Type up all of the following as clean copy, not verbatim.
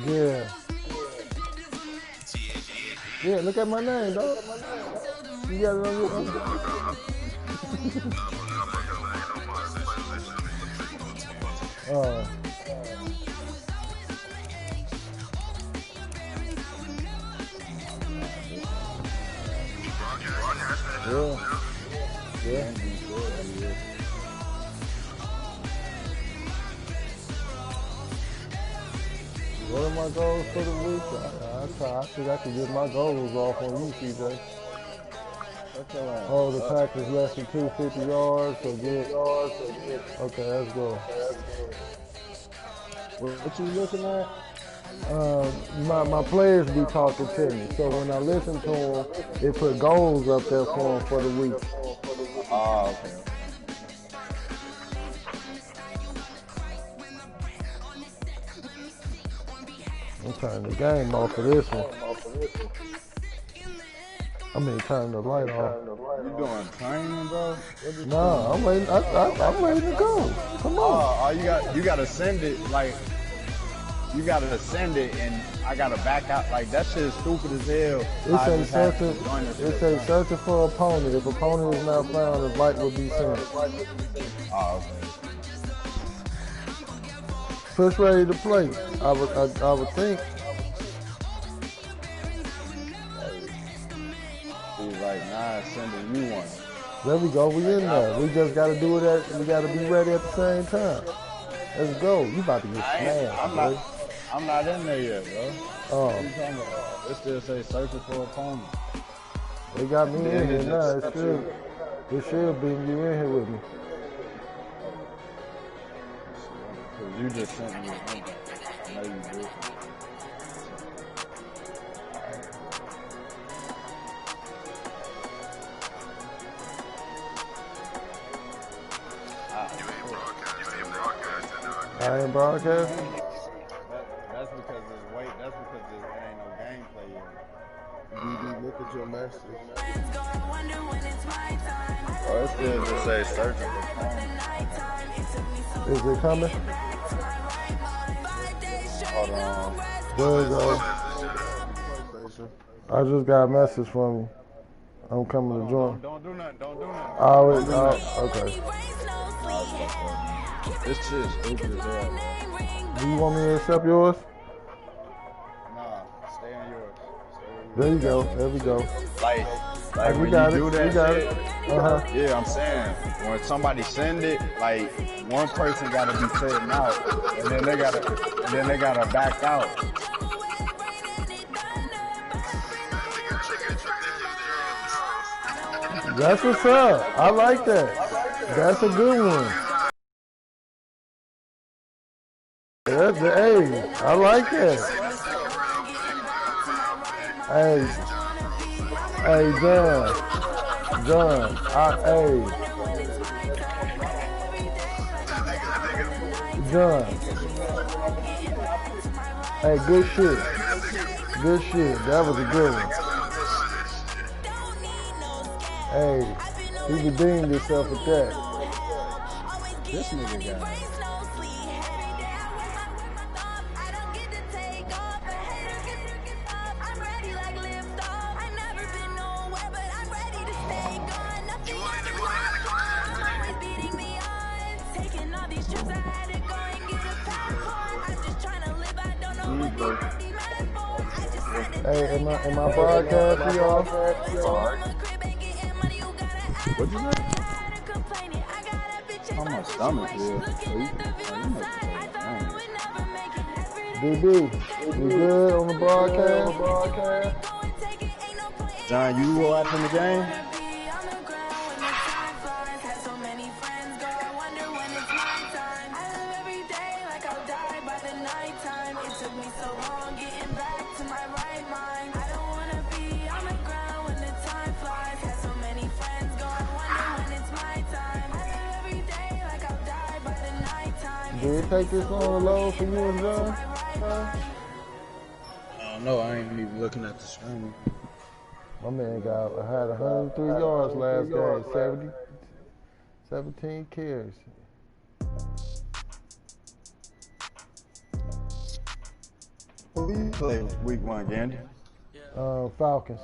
Yeah. Yeah, look at my name, dog. You got it on your yeah. Yeah. What are my goals for the week? I think I can get my goals off on you, CJ. Oh, the pack is less than 250 yards, so get. Okay, let's go. What you looking at? My players be talking to me, so when I listen to them, they put goals up there for them for the week. Oh, okay. I'm turning the game off for this one. I mean, turn the light off. You doing training, bro? Nah, I'm ready. I'm ready to go. Come on. Oh, you gotta send it like. You gotta send it, and I gotta back out. Like that shit is stupid as hell. It say searching for opponent. If opponent is not found, the light will be sent. Oh, okay. Push ready to play. I would think. Right now, sending you one. There we go. We in there. We just gotta do it. We gotta be ready at the same time. Let's go. You about to get smashed, I'm not in there yet, bro. Oh. What you talking about? It still say searching for opponent. They got me in here now. It should bring you in here with me. Cause you just sent me a number. I know you did. I ain't broadcasting. That's because there ain't no gameplay yet. BB, look at your message. Oh, it still just say searching for Is it coming? Hold on. There you go. I just got a message from you. I'm coming to join. Don't do nothing. Okay. This shit is stupid as hell. Do you want me to accept yours? Nah, stay on yours. There you go. There we go. Like We when got you it. do that We got shit, it. yeah, I'm saying when somebody send it, like one person gotta be sitting out, and then they gotta back out. That's what's up. I like that. That's a good one. Hey, I like that. Hey, John, John. Hey, good shit. Good shit. That was a good one. Hey, he redeemed himself with that. This nigga got it. Hey, am I broadcasting y'all? What'd you say? How my stomach feel? DB, you good on the broadcast? John, you watching the game? Did it take this long to load for you and John? I don't know. I ain't even looking at the screen. My man had 103 yards last game, 17 carries. Who you play week 1, Gandy? Falcons.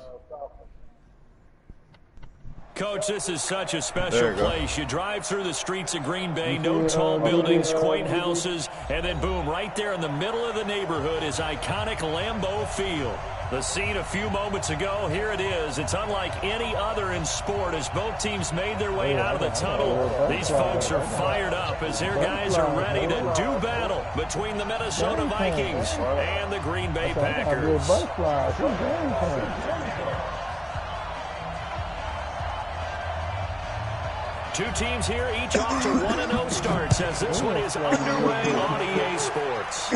Coach, this is such a special place. You drive through the streets of Green Bay, no tall buildings, quaint houses, and then boom, right there in the middle of the neighborhood is iconic Lambeau Field. The scene a few moments ago, here it is. It's unlike any other in sport as both teams made their way out of the tunnel. These folks are fired up as their guys are ready to do battle between the Minnesota Vikings and the Green Bay Packers. Two teams here, each off to 1-0 starts as this one is underway on EA Sports.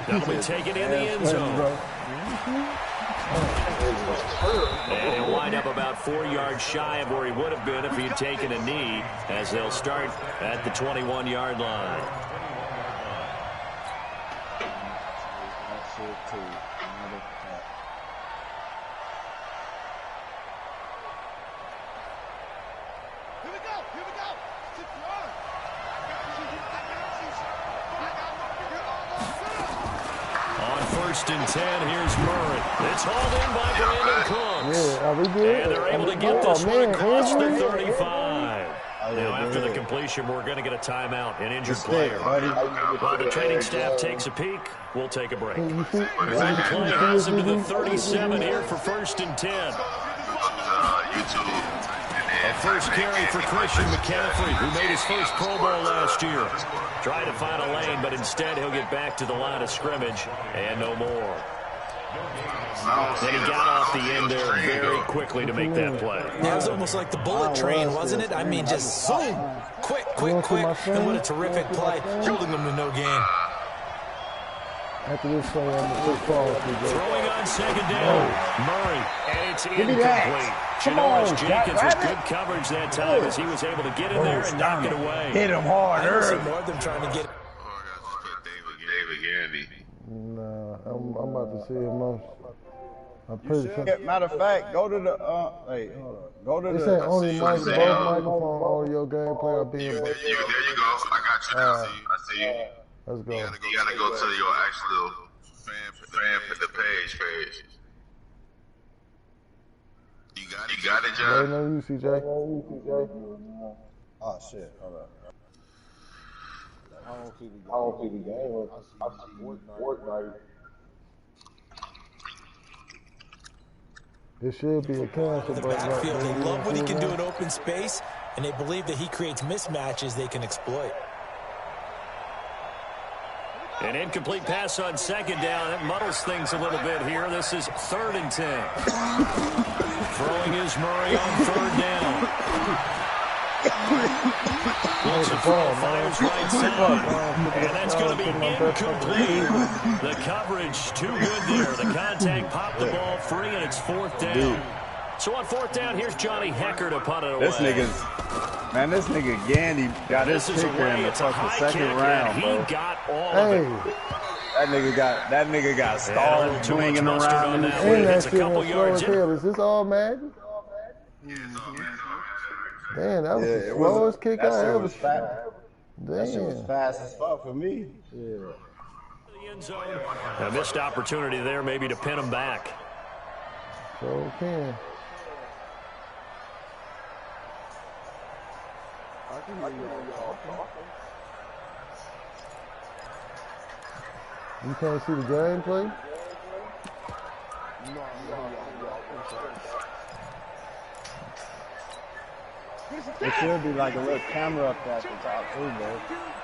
That'll be taken in the end zone. And he'll wind up about 4 yards shy of where he would have been if he had taken a knee, as they'll start at the 21-yard line. First and 10, here's Murray. It's hauled in by Brandon Cooks. Yeah, are we good? And they're able to get this one across the 35. Now, after the completion, we're going to get a timeout, an injured player. While the training staff takes a peek, we'll take a break. One play has him to the 37 here for first and 10. A first carry for Christian McCaffrey, who made his first Pro Bowl last year. Trying to find a lane, but instead he'll get back to the line of scrimmage and no more. Then he got off the end there very quickly to make that play. Yeah, it was almost like the bullet train, wasn't it? I mean, just zoom, quick, and what a terrific play, holding them to no gain. After this play, I'm going to push forward. Throwing on second down, Murray, and it's incomplete. Janoris Jenkins with good coverage that time as he was able to get in there and knock it away. Hit him hard early. More than trying to get. David Gandy. Nah, I'm about to see him most. I'm pretty sure. Matter of fact, go to the go to They the. say only both microphone audio gameplay are being. There you go. I got you now. I see you. Let's go. You gotta go to your actual fan for the page. You got it, John? Waiting on you, CJ. Oh shit! Hold up. I don't see the game. I see Fortnite. It should be a cancel. The backfield, they love what he can do in open space, and they believe that he creates mismatches they can exploit. An incomplete pass on second down. It muddles things a little bit here. This is 3rd and 10. Throwing is Murray on 3rd down. Looks a throw, fires right side. And that's going to be incomplete. The coverage too good there. The contact popped the ball free, and it's 4th down. So on 4th down, here's Johnny Hecker to punt it away. This nigga Gandy got his kicker in the second round, bro. He got all of it. That nigga got stars swinging around in the And that It's a shit couple was slow yards as in. hell. Is this all Madden? Damn, that was the slowest kick I ever seen. That shit was Damn. fast as fuck for me. The end zone. A missed opportunity there maybe to pin him back. So can. You can't see the gameplay? There should be like a little camera up there at the top too, bro.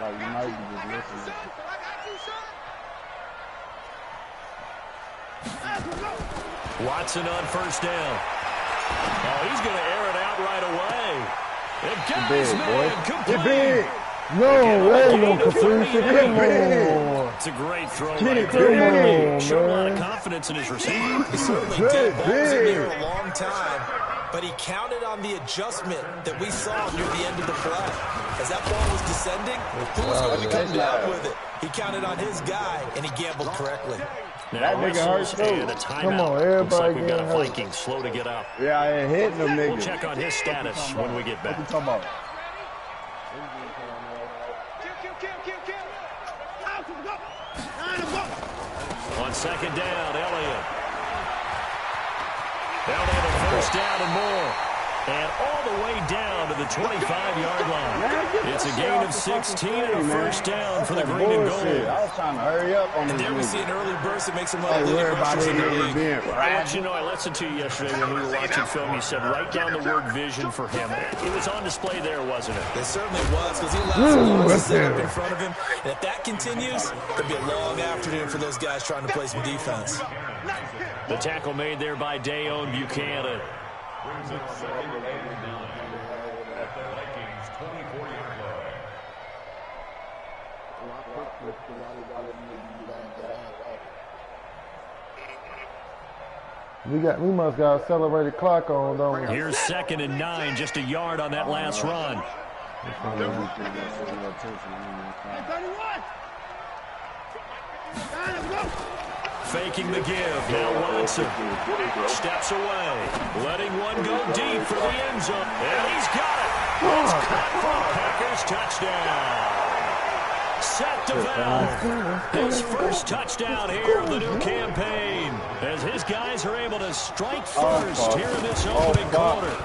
Like you might be just listening. Watson on 1st down. Oh, he's going to air it out right away. It got his man complete. No, there ain't no completion. Come on. It's a great throw right there. Showed a lot of confidence in his receiver. He certainly did. Ball was in there a long time, but he counted on the adjustment that we saw near the end of the play. As that ball was descending, who was going to come down with it? He counted on his guy, and he gambled correctly. Now, That nigga hurt too. and a timeout. Come on, Looks everybody like we've got a getting hurt. Viking slow to get up. Yeah, I ain't hitting them niggas. We'll check on his status when we get What you back. talking about? second down, Elliott. Elliott a first down and more. And all the way down to the 25-yard line. It's a gain of 16 and a first down for the green and gold. I was trying to hurry up on And this. there we see an early burst that makes him one of the leading Everybody rushers in the league. being I'll let you know, I listened to you yesterday when we were watching film. You said write down the word vision for him. It was on display there, wasn't it? It certainly was, because he allows us to set up in front of him. And if that continues, it'll be a long afternoon for those guys trying to play some defense. The tackle made there by Dayon Buchanan. We must got a accelerated clock on, don't we? Here's 2nd and 9, just a yard on that last run. Faking the give. Now Watson steps away, letting one go deep for the end zone. And he's got it. It's caught for a Packers touchdown. Set to Val. His first touchdown here of the new campaign, as his guys are able to strike first here in this opening quarter.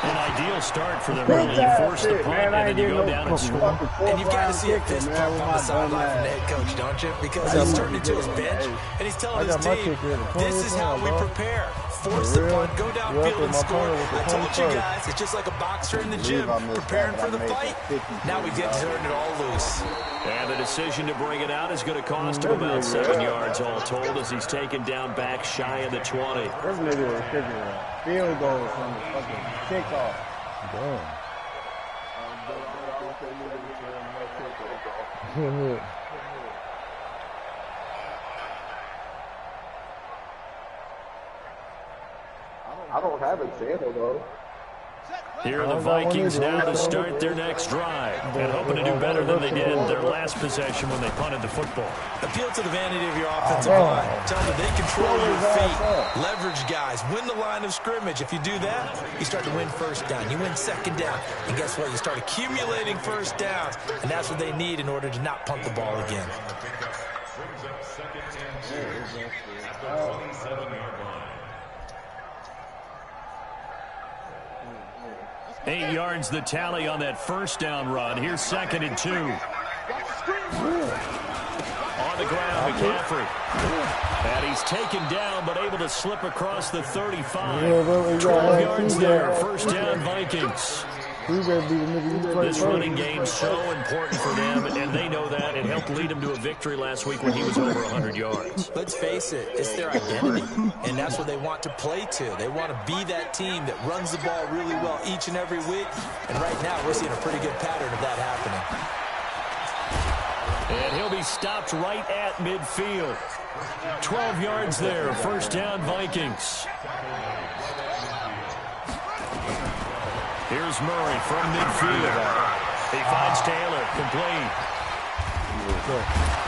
An ideal start for them, really. You force the punt, and then you go down and score. And you've got to see a fist pump on the sideline from the head coach, don't you? Because he's turning to his bench, and he's telling his team, this is how we prepare. Force the punt, go downfield and score. I told you guys, it's just like a boxer in the gym, preparing for the fight. Now we get to turn it all loose. And the decision to bring it out is going to cost him about 7 yards all told, as he's taken down back shy of the 20. This nigga was kicking a field goal from the fucking kickoff. Damn. I don't have a channel, though. Here are the Vikings now to start their next drive, and hoping to do better than they did their last possession when they punted the football. Appeal to the vanity of your offensive line. Tell them they control your feet. Leverage guys. Win the line of scrimmage. If you do that, you start to win first down. You win second down. And guess what? You start accumulating first downs. And that's what they need in order to not punt the ball again. 8 yards the tally on that first down run. Here's 2nd and 2. On the ground, McCaffrey. And he's taken down, but able to slip across the 35. 12 yards there. First down, Vikings. This running game's so important for them, and they know that. It helped lead them to a victory last week when he was over 100 yards. Let's face it, it's their identity, and that's what they want to play to. They want to be that team that runs the ball really well each and every week, and right now we're seeing a pretty good pattern of that happening. And he'll be stopped right at midfield. 12 yards there, first down, Vikings. Here's Murray from midfield. He finds Taylor, complete.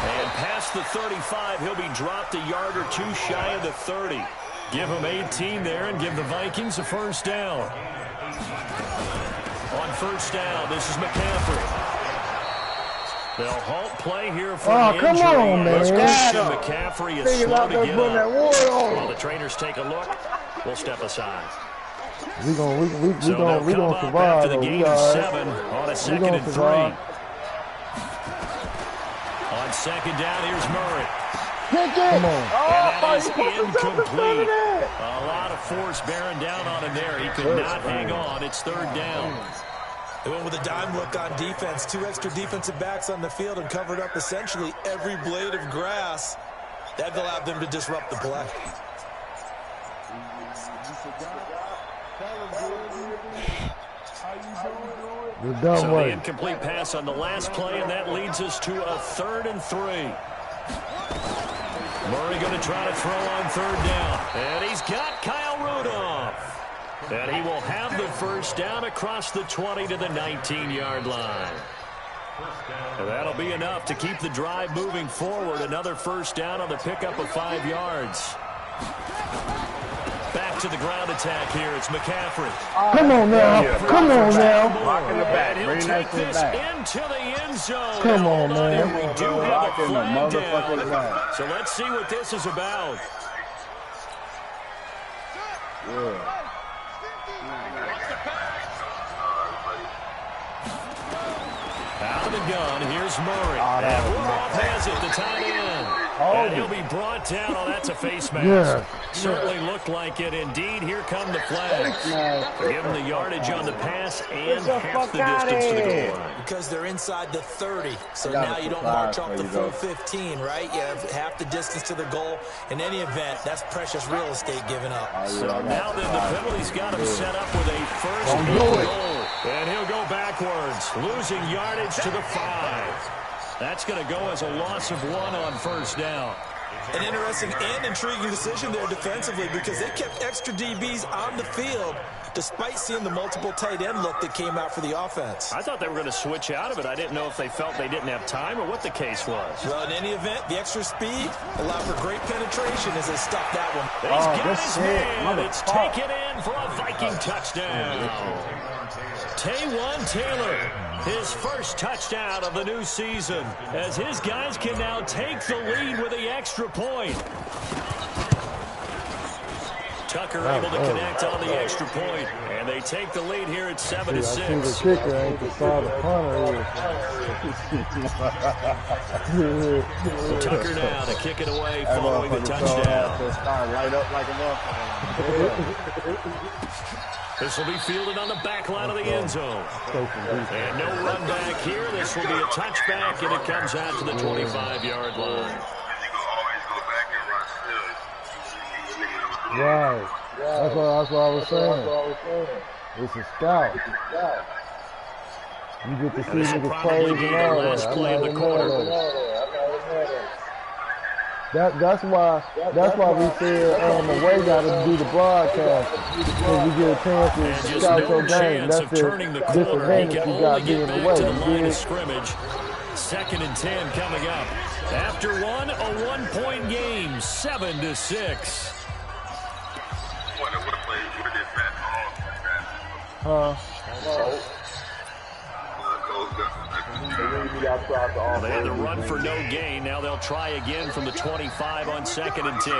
And past the 35, he'll be dropped a yard or two shy of the 30. Give him 18 there and give the Vikings a first down. On first down, this is McCaffrey. They'll halt play here for an injury. Come on, man. McCaffrey is slow to get up. While the trainers take a look, we'll step aside. We gonna survive. After the gain of 7 on a 2nd and 3. On second down, here's Murray. Come on. And that is incomplete. A lot of force bearing down on him there. He could not hang on. It's 3rd down. They went with a dime look on defense. 2 extra defensive backs on the field and covered up essentially every blade of grass. That allowed them to disrupt the play. So the incomplete pass on the last play, and that leads us to a 3rd and 3. Murray going to try to throw on 3rd down. And he's got Kyle Rudolph. And he will have the first down across the 20 to the 19-yard line. And that'll be enough to keep the drive moving forward. Another first down on the pickup of 5 yards. Back back to the ground attack here. It's McCaffrey. Come on now. Come on now. Block in the back. And he'll Bring that take to the this back. into the end zone. Come Now, on, hold man. here. We do have a Block in the flag motherfucking down. back. So let's see what this is about. Yeah. Out of the gun, here's Murray. And Rudolph has it, the tight end. And he'll be brought down. Oh, that's a face mask. Yeah. Certainly looked like it. Indeed, here come the flags. Give them the yardage on the pass and half the distance to the goal line. Because they're inside the 30, so now you don't march off the full 15, right? You have half the distance to the goal. In any event, that's precious real estate given up. So now then, the penalty's got him set up with a first and goal. And he'll go backwards, losing yardage to the 5. That's going to go as a loss of 1 on first down. An interesting and intriguing decision there defensively because they kept extra DBs on the field despite seeing the multiple tight end look that came out for the offense. I thought they were going to switch out of it. I didn't know if they felt they didn't have time or what the case was. Well, in any event, the extra speed allowed for great penetration as they stopped that one. He's got his man. It's taken in for a Viking touchdown. Taywan Taylor, his first touchdown of the new season, as his guys can now take the lead with the extra point. Tucker able to connect on the extra point, and they take the lead here at 7-6. I see the kicker ain't the side of punter is. Tucker now to kick it away following the touchdown. Start right up like a motherfucker. This will be fielded on the back line of the end zone. And no run back here. This will be a touchback, and it comes out to the 25-yard line. Right. That's what I was saying. It's a scout. You get to see niggas plays and all that. I'm not even mad at it. That's why we said away got to do the broadcast because we get a chance to scout your game. That's the disadvantage you got being away. You scrimmage. 2nd and 10 coming up. After one, a 1-point game, 7-6. They had to run for no gain. Now they'll try again from the 25 on 2nd and 10.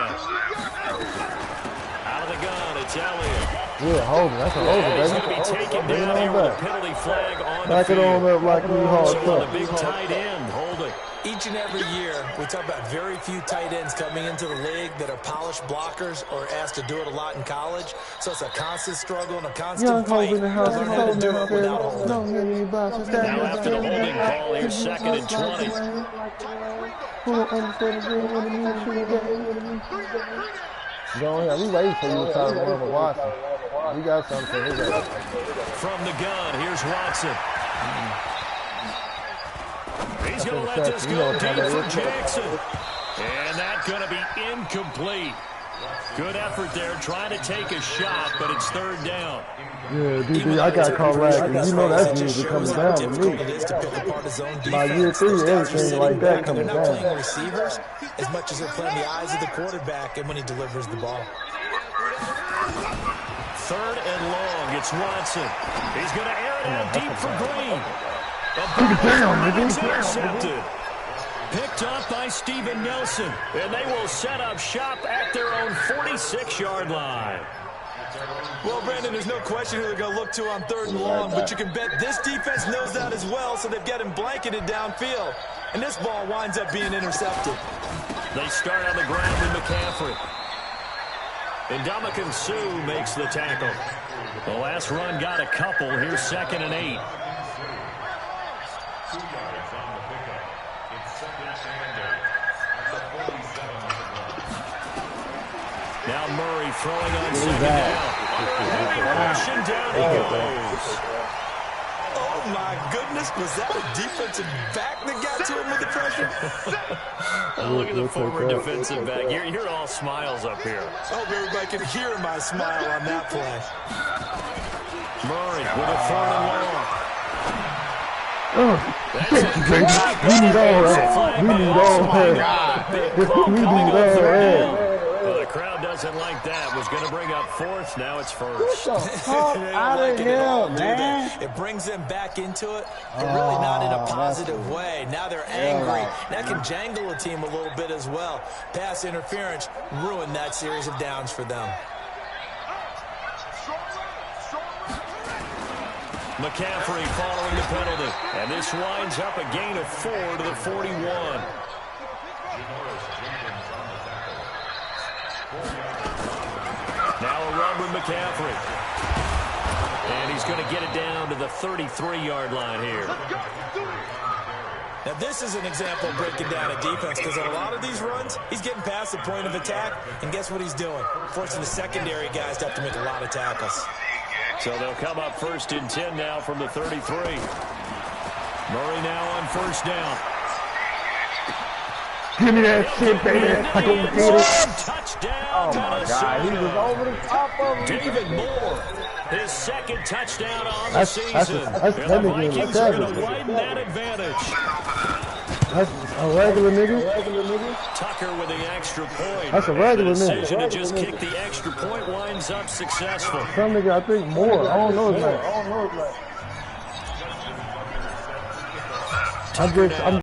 Out of the gun, it's Elliott. Yeah, hold it. That's a hold it, baby. He's going to be taken down here with a penalty flag on the field. Back it on up like you hard So on the big tight end, holding. Each and every year, we talk about very few tight ends coming into the league that are polished blockers or asked to do it a lot in college. So it's a constant struggle and a constant fight. Learn how to do it without holding. Now after the holding call, here's 2nd and 20. Go ahead. We waiting for you to try to run to Watson. We got something for his ass. From the gun, here's Watson. He's going to let this go deep for Jackson. And that's going to be incomplete. Good effort there, trying to take a shot, but it's 3rd down. Yeah, DB, I got caught last year. You know that's usually coming down to me. By year 3, everything like that coming down. They're not playing receivers as much as they're playing the eyes of the quarterback and when he delivers the ball. 3rd and long, it's Watson. He's going to air it out deep for Green. Intercepted. Picked up by Steven Nelson. And they will set up shop at their own 46-yard line. Well, Brandon, there's no question who they're going to look to on 3rd and long, but you can bet this defense knows that as well, so they've got him blanketed downfield. And this ball winds up being intercepted. They start on the ground with McCaffrey. And Ndamukong Suh makes the tackle. The last run got a couple. Here's 2nd and 8. Now Murray throwing on 2nd down. Rushing down he goes. Oh, my goodness. Was that a defensive back that got to him with the pressure? Oh, look at the former defensive back. You're all smiles up here. I hope everybody can hear my smile on that play. Murray with a 3rd and long. We need all that. We need all that. We need all that. Well, the crowd doesn't wasn't like that. Was going to bring up fourth. Now it's first. Get the fuck out of here, man. It brings them back into it, but really not in a positive way. Now they're angry. That can jangle a team a little bit as well. Pass interference ruined that series of downs for them. McCaffrey following the penalty. And this winds up a gain of 4 to the 41. Now a run with McCaffrey. And he's going to get it down to the 33-yard line here. Now, this is an example of breaking down a defense, because on a lot of these runs, he's getting past the point of attack, and guess what he's doing? Forcing the secondary guys to have to make a lot of tackles. So they'll come up 1st and 10 now from the 33. Murray now on 1st down. Give me that shit, baby. I can get it. Touchdown. Oh, my God. He was over the top of him. David Moore, his 2nd touchdown on the season. That's and the Vikings are going to widen that advantage. That's a regular nigga. Tucker with the extra point. That's a regular the nigga. decision to just kick the extra point winds up successful. Some nigga, I think more. I don't know his name. I'm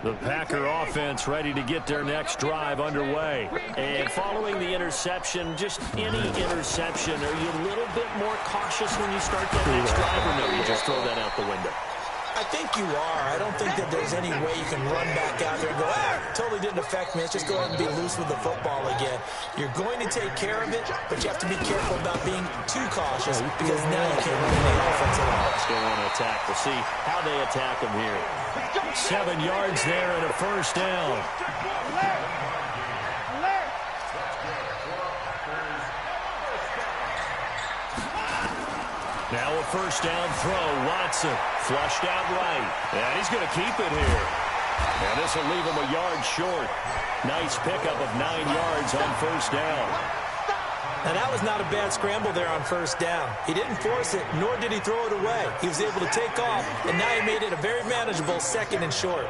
The Packer offense ready to get their next drive underway. And following the interception, just any interception, are you a little bit more cautious when you start that next drive, or no, you just throw that out the window? I think you are. I don't think that there's any way you can run back out there and go, totally didn't affect me. Let's just go ahead and be loose with the football again. You're going to take care of it, but you have to be careful about being too cautious, because now you can't run the offense at all. Still want to attack. We'll see how they attack them here. 7 yards there and a 1st down. Now a 1st down throw. Watson flushed out right. And he's going to keep it here. And this will leave him a yard short. Nice pickup of 9 yards on 1st down. Now, that was not a bad scramble there on 1st down. He didn't force it, nor did he throw it away. He was able to take off, and now he made it a very manageable 2nd and short.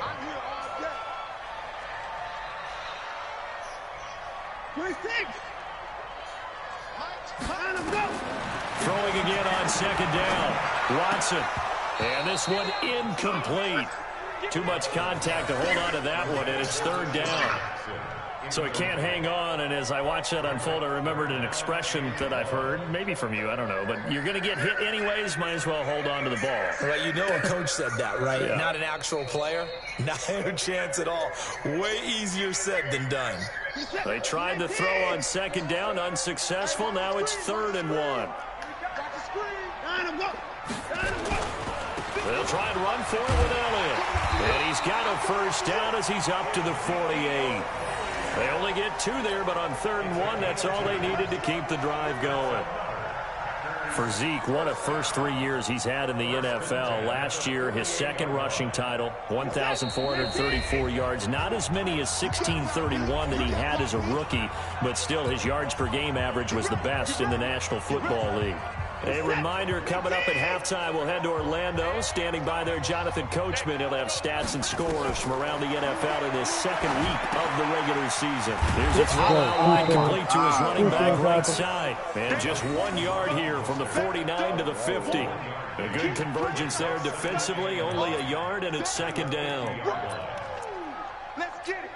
Throwing again on 2nd down. Watson. And this one incomplete. Too much contact to hold on to that one, and it's 3rd down. So he can't hang on, and as I watched that unfold, I remembered an expression that I've heard, maybe from you, I don't know, but you're going to get hit anyways, might as well hold on to the ball. Well, you know a coach said that, right? Yeah. Not an actual player. Not a chance at all. Way easier said than done. They tried to throw on 2nd down, unsuccessful. Now it's 3rd and 1. They'll try and run for it with Elliott. And he's got a 1st down as he's up to the 48. They only get 2 there, but on 3rd and 1, that's all they needed to keep the drive going. For Zeke, what a first 3 years he's had in the NFL. Last year, his 2nd rushing title, 1,434 yards. Not as many as 1,631 that he had as a rookie, but still his yards per game average was the best in the National Football League. A reminder, coming up at halftime, we'll head to Orlando. Standing by there, Jonathan Coachman. He'll have stats and scores from around the NFL in this 2nd week of the regular season. There's a throw out line complete to his running back right side. And just 1 yard here from the 49 to the 50. A good convergence there defensively, only a yard, and it's 2nd down. Let's get it.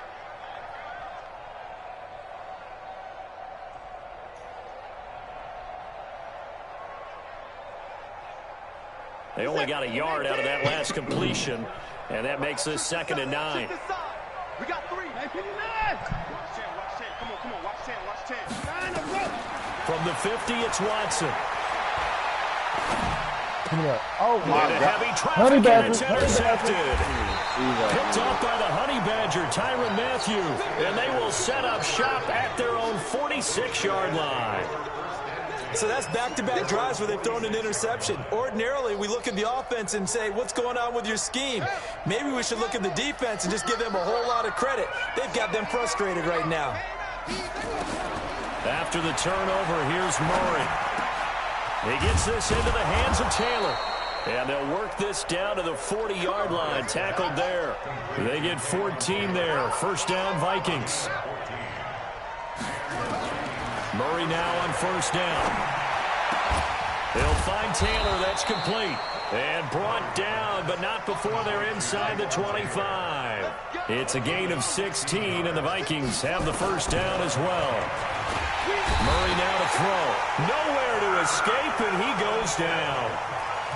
They only got a yard out of that last completion, and that makes this 2nd and 9. We got 3. Watch 10, watch 10. Come on, watch 10, watch 10. From the 50, it's Watson. Oh, my And a God. heavy traffic, and it's intercepted. Picked off by the Honey Badger, Tyrann Mathieu, and they will set up shop at their own 46-yard line. So that's back-to-back drives where they've thrown an interception. Ordinarily, we look at the offense and say, what's going on with your scheme? Maybe we should look at the defense and just give them a whole lot of credit. They've got them frustrated right now. After the turnover, here's Murray. He gets this into the hands of Taylor. And they'll work this down to the 40-yard line. Tackled there. They get 14 there. First down, Vikings. Murray now on first down. They'll find Taylor. That's complete. And brought down, but not before they're inside the 25. It's a gain of 16, and the Vikings have the first down as well. Murray now to throw. Nowhere to escape, and he goes down.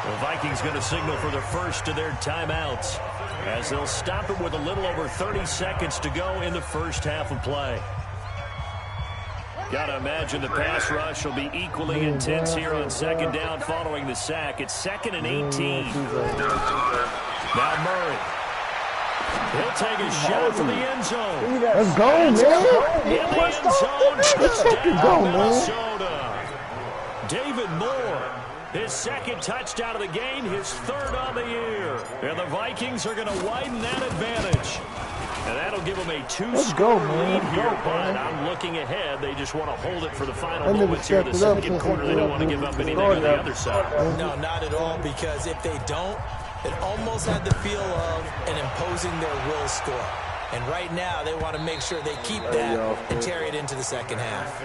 The Vikings going to signal for the first of their timeouts as they'll stop it with a little over 30 seconds to go in the first half of play. Got to imagine the pass rush will be equally intense here on second down following the sack. It's 2nd and 18. Now Murray. He'll take a shot from the end zone. Let's go, man. In the end zone. Let's fucking go, man. Minnesota. David Moore. His second touchdown of the game, his 3rd on the year. And the Vikings are going to widen that advantage. And that'll give them a 2-score lead here. But I'm looking ahead. They just want to hold it for the final moments here. The second quarter, they don't want to give up anything on the other side. No, not at all, because if they don't, it almost had the feel of an imposing their will score. And right now, they want to make sure they keep that and carry it into the second half.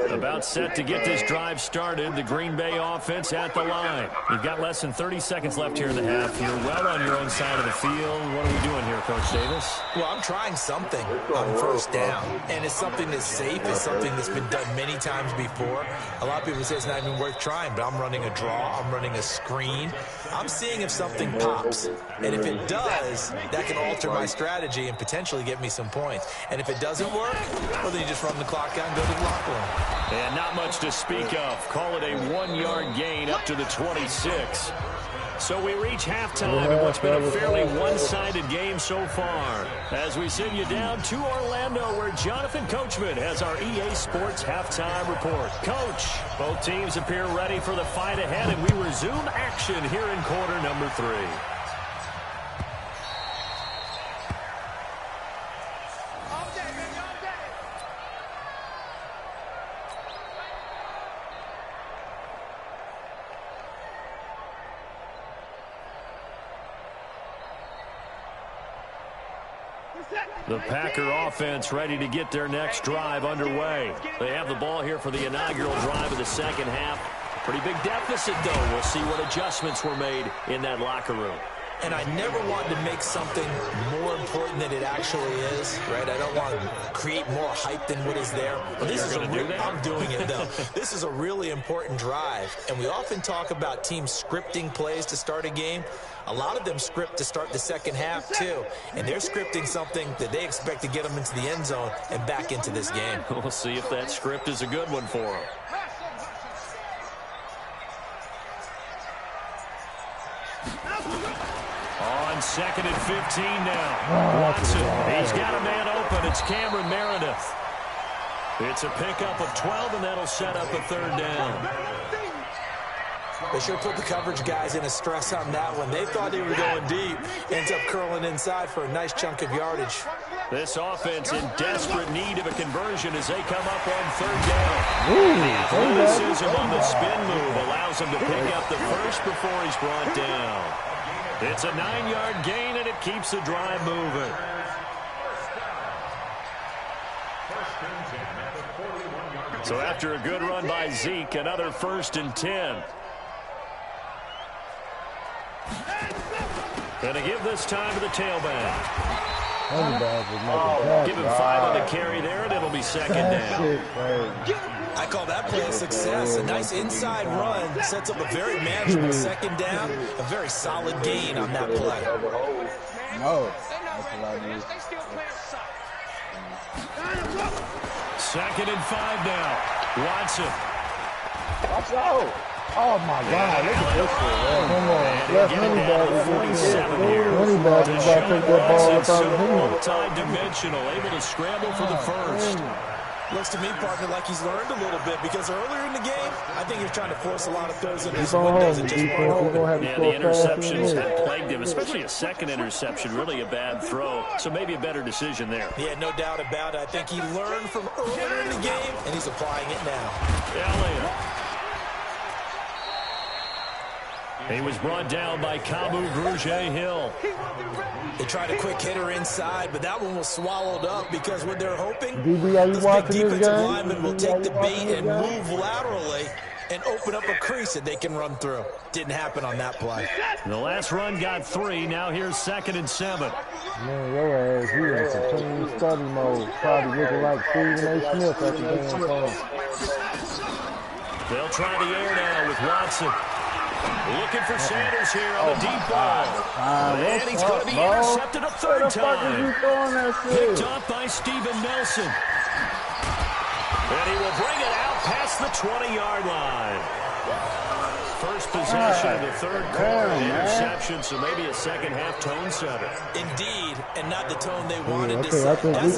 About set to get this drive started. The Green Bay offense at the line. You've got less than 30 seconds left here in the half. You're well on your own side of the field. What are we doing here, Coach Davis? Well, I'm trying something on first down. And it's something that's safe. It's something that's been done many times before. A lot of people say it's not even worth trying, but I'm running a draw. I'm running a screen. I'm seeing if something pops. And if it does, that can alter my strategy and potentially get me some points. And if it doesn't work, well, then you just run the clock out and go to the locker room. And not much to speak of. Call it a 1-yard gain up to the 26. So we reach halftime in what's been a fairly one-sided game so far. As we send you down to Orlando, where Jonathan Coachman has our EA Sports halftime report. Coach, both teams appear ready for the fight ahead, and we resume action here in quarter number 3. The Packer offense ready to get their next drive underway. They have the ball here for the inaugural drive of the second half. Pretty big deficit, though. We'll see what adjustments were made in that locker room. And I never want to make something more important than it actually is, right? I don't want to create more hype than what is there. But this is I'm doing it, though. This is a really important drive. And we often talk about teams scripting plays to start a game. A lot of them script to start the second half, too. And they're scripting something that they expect to get them into the end zone and back into this game. We'll see if that script is a good one for them. On 2nd and 15 now. Watson, he's got a man open. It's Cameron Meredith. It's a pickup of 12, and that'll set up a 3rd down. They sure put the coverage guys in a stress on that one. They thought they were going deep. Ends up curling inside for a nice chunk of yardage. This offense in desperate need of a conversion as they come up on 3rd down. Ooh, Athleticism on the spin move allows him to pick up the first before he's brought down. It's a 9-yard gain, and it keeps the drive moving. So after a good run by Zeke, another 1st and 10. Going to give this time to the tailback. Give him 5 on the carry there, and it'll be 2nd down. I call that play a success. A nice inside run sets up a very manageable 2nd down. A very solid gain on that play. No. 2nd and 5 now. Watson. Watch out. Oh my God, look at this shit. Come on. That running back is running back is about to take that ball up out of his hand. Multi-dimensional, able to scramble for the first. Looks to me, partner, like he's learned a little bit because earlier in the game, I think he was trying to force a lot of throws in his windows and just the interceptions have plagued him, especially a second interception, really a bad throw. So maybe a better decision there. Yeah, no doubt about it. I think he learned from earlier in the game, and he's applying it now. Elliott. He was brought down by Kamu Grugier-Hill. They tried a quick hitter inside, but that one was swallowed up because what they're hoping, DB, are you this watching big this defensive game? lineman will take the bait and move laterally and open up a crease that they can run through. Didn't happen on that play. The last run got 3. Now here's 2nd and 7. Man, your ass, he in some clean study mode. Probably looking like Stephen A. Smith at the damn phone. They'll try the air now with Watson. Looking for Sanders here on the deep ball. And he's going to be intercepted a third time. Picked up by Steven Nelson. And he will bring it out past the 20-yard line. First possession of the third quarter, interception, so maybe a second-half tone setter. Indeed, and not the tone they wanted to I set. think That's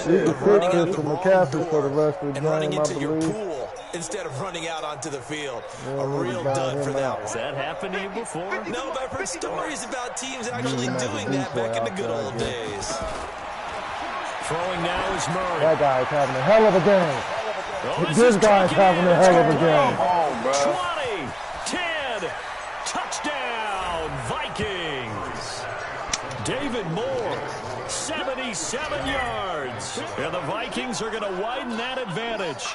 we the can equivalent of fix running out this the for wrong McCaffrey for the door rest of the and running game, I into your believe. pool instead of running out onto the field. Yeah, A real dud for them. Has that happened to you before? No, but I've heard stories about teams actually doing that back in the good old days. Throwing now is Murray. That guy's having a hell of a game. Oh, This guy's having a hell of a game. 20, 10, touchdown, Vikings. David Moore, 77 yards. And the Vikings are going to widen that advantage.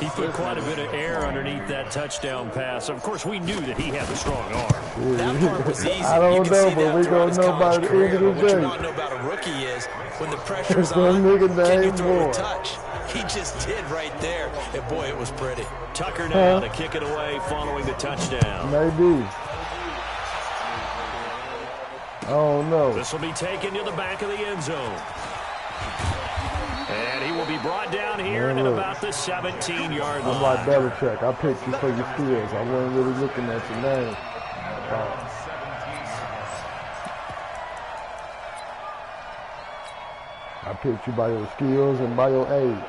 He put quite a bit of air underneath that touchdown pass. Of course, we knew that he had a strong arm. That part was easy. I don't know, but we're going to know by the end of the What you day. want to know about a rookie is when the pressure's That on, nigga can you named throw Moore. a touch? He just did right there, and boy, it was pretty. Tucker now to kick it away following the touchdown. Maybe. Oh, no. This will be taken to the back of the end zone. And he will be brought down here at about the 17-yard line. I'm like Belichick. I picked you for your skills. I wasn't really looking at your name. I picked you by your skills and by your age.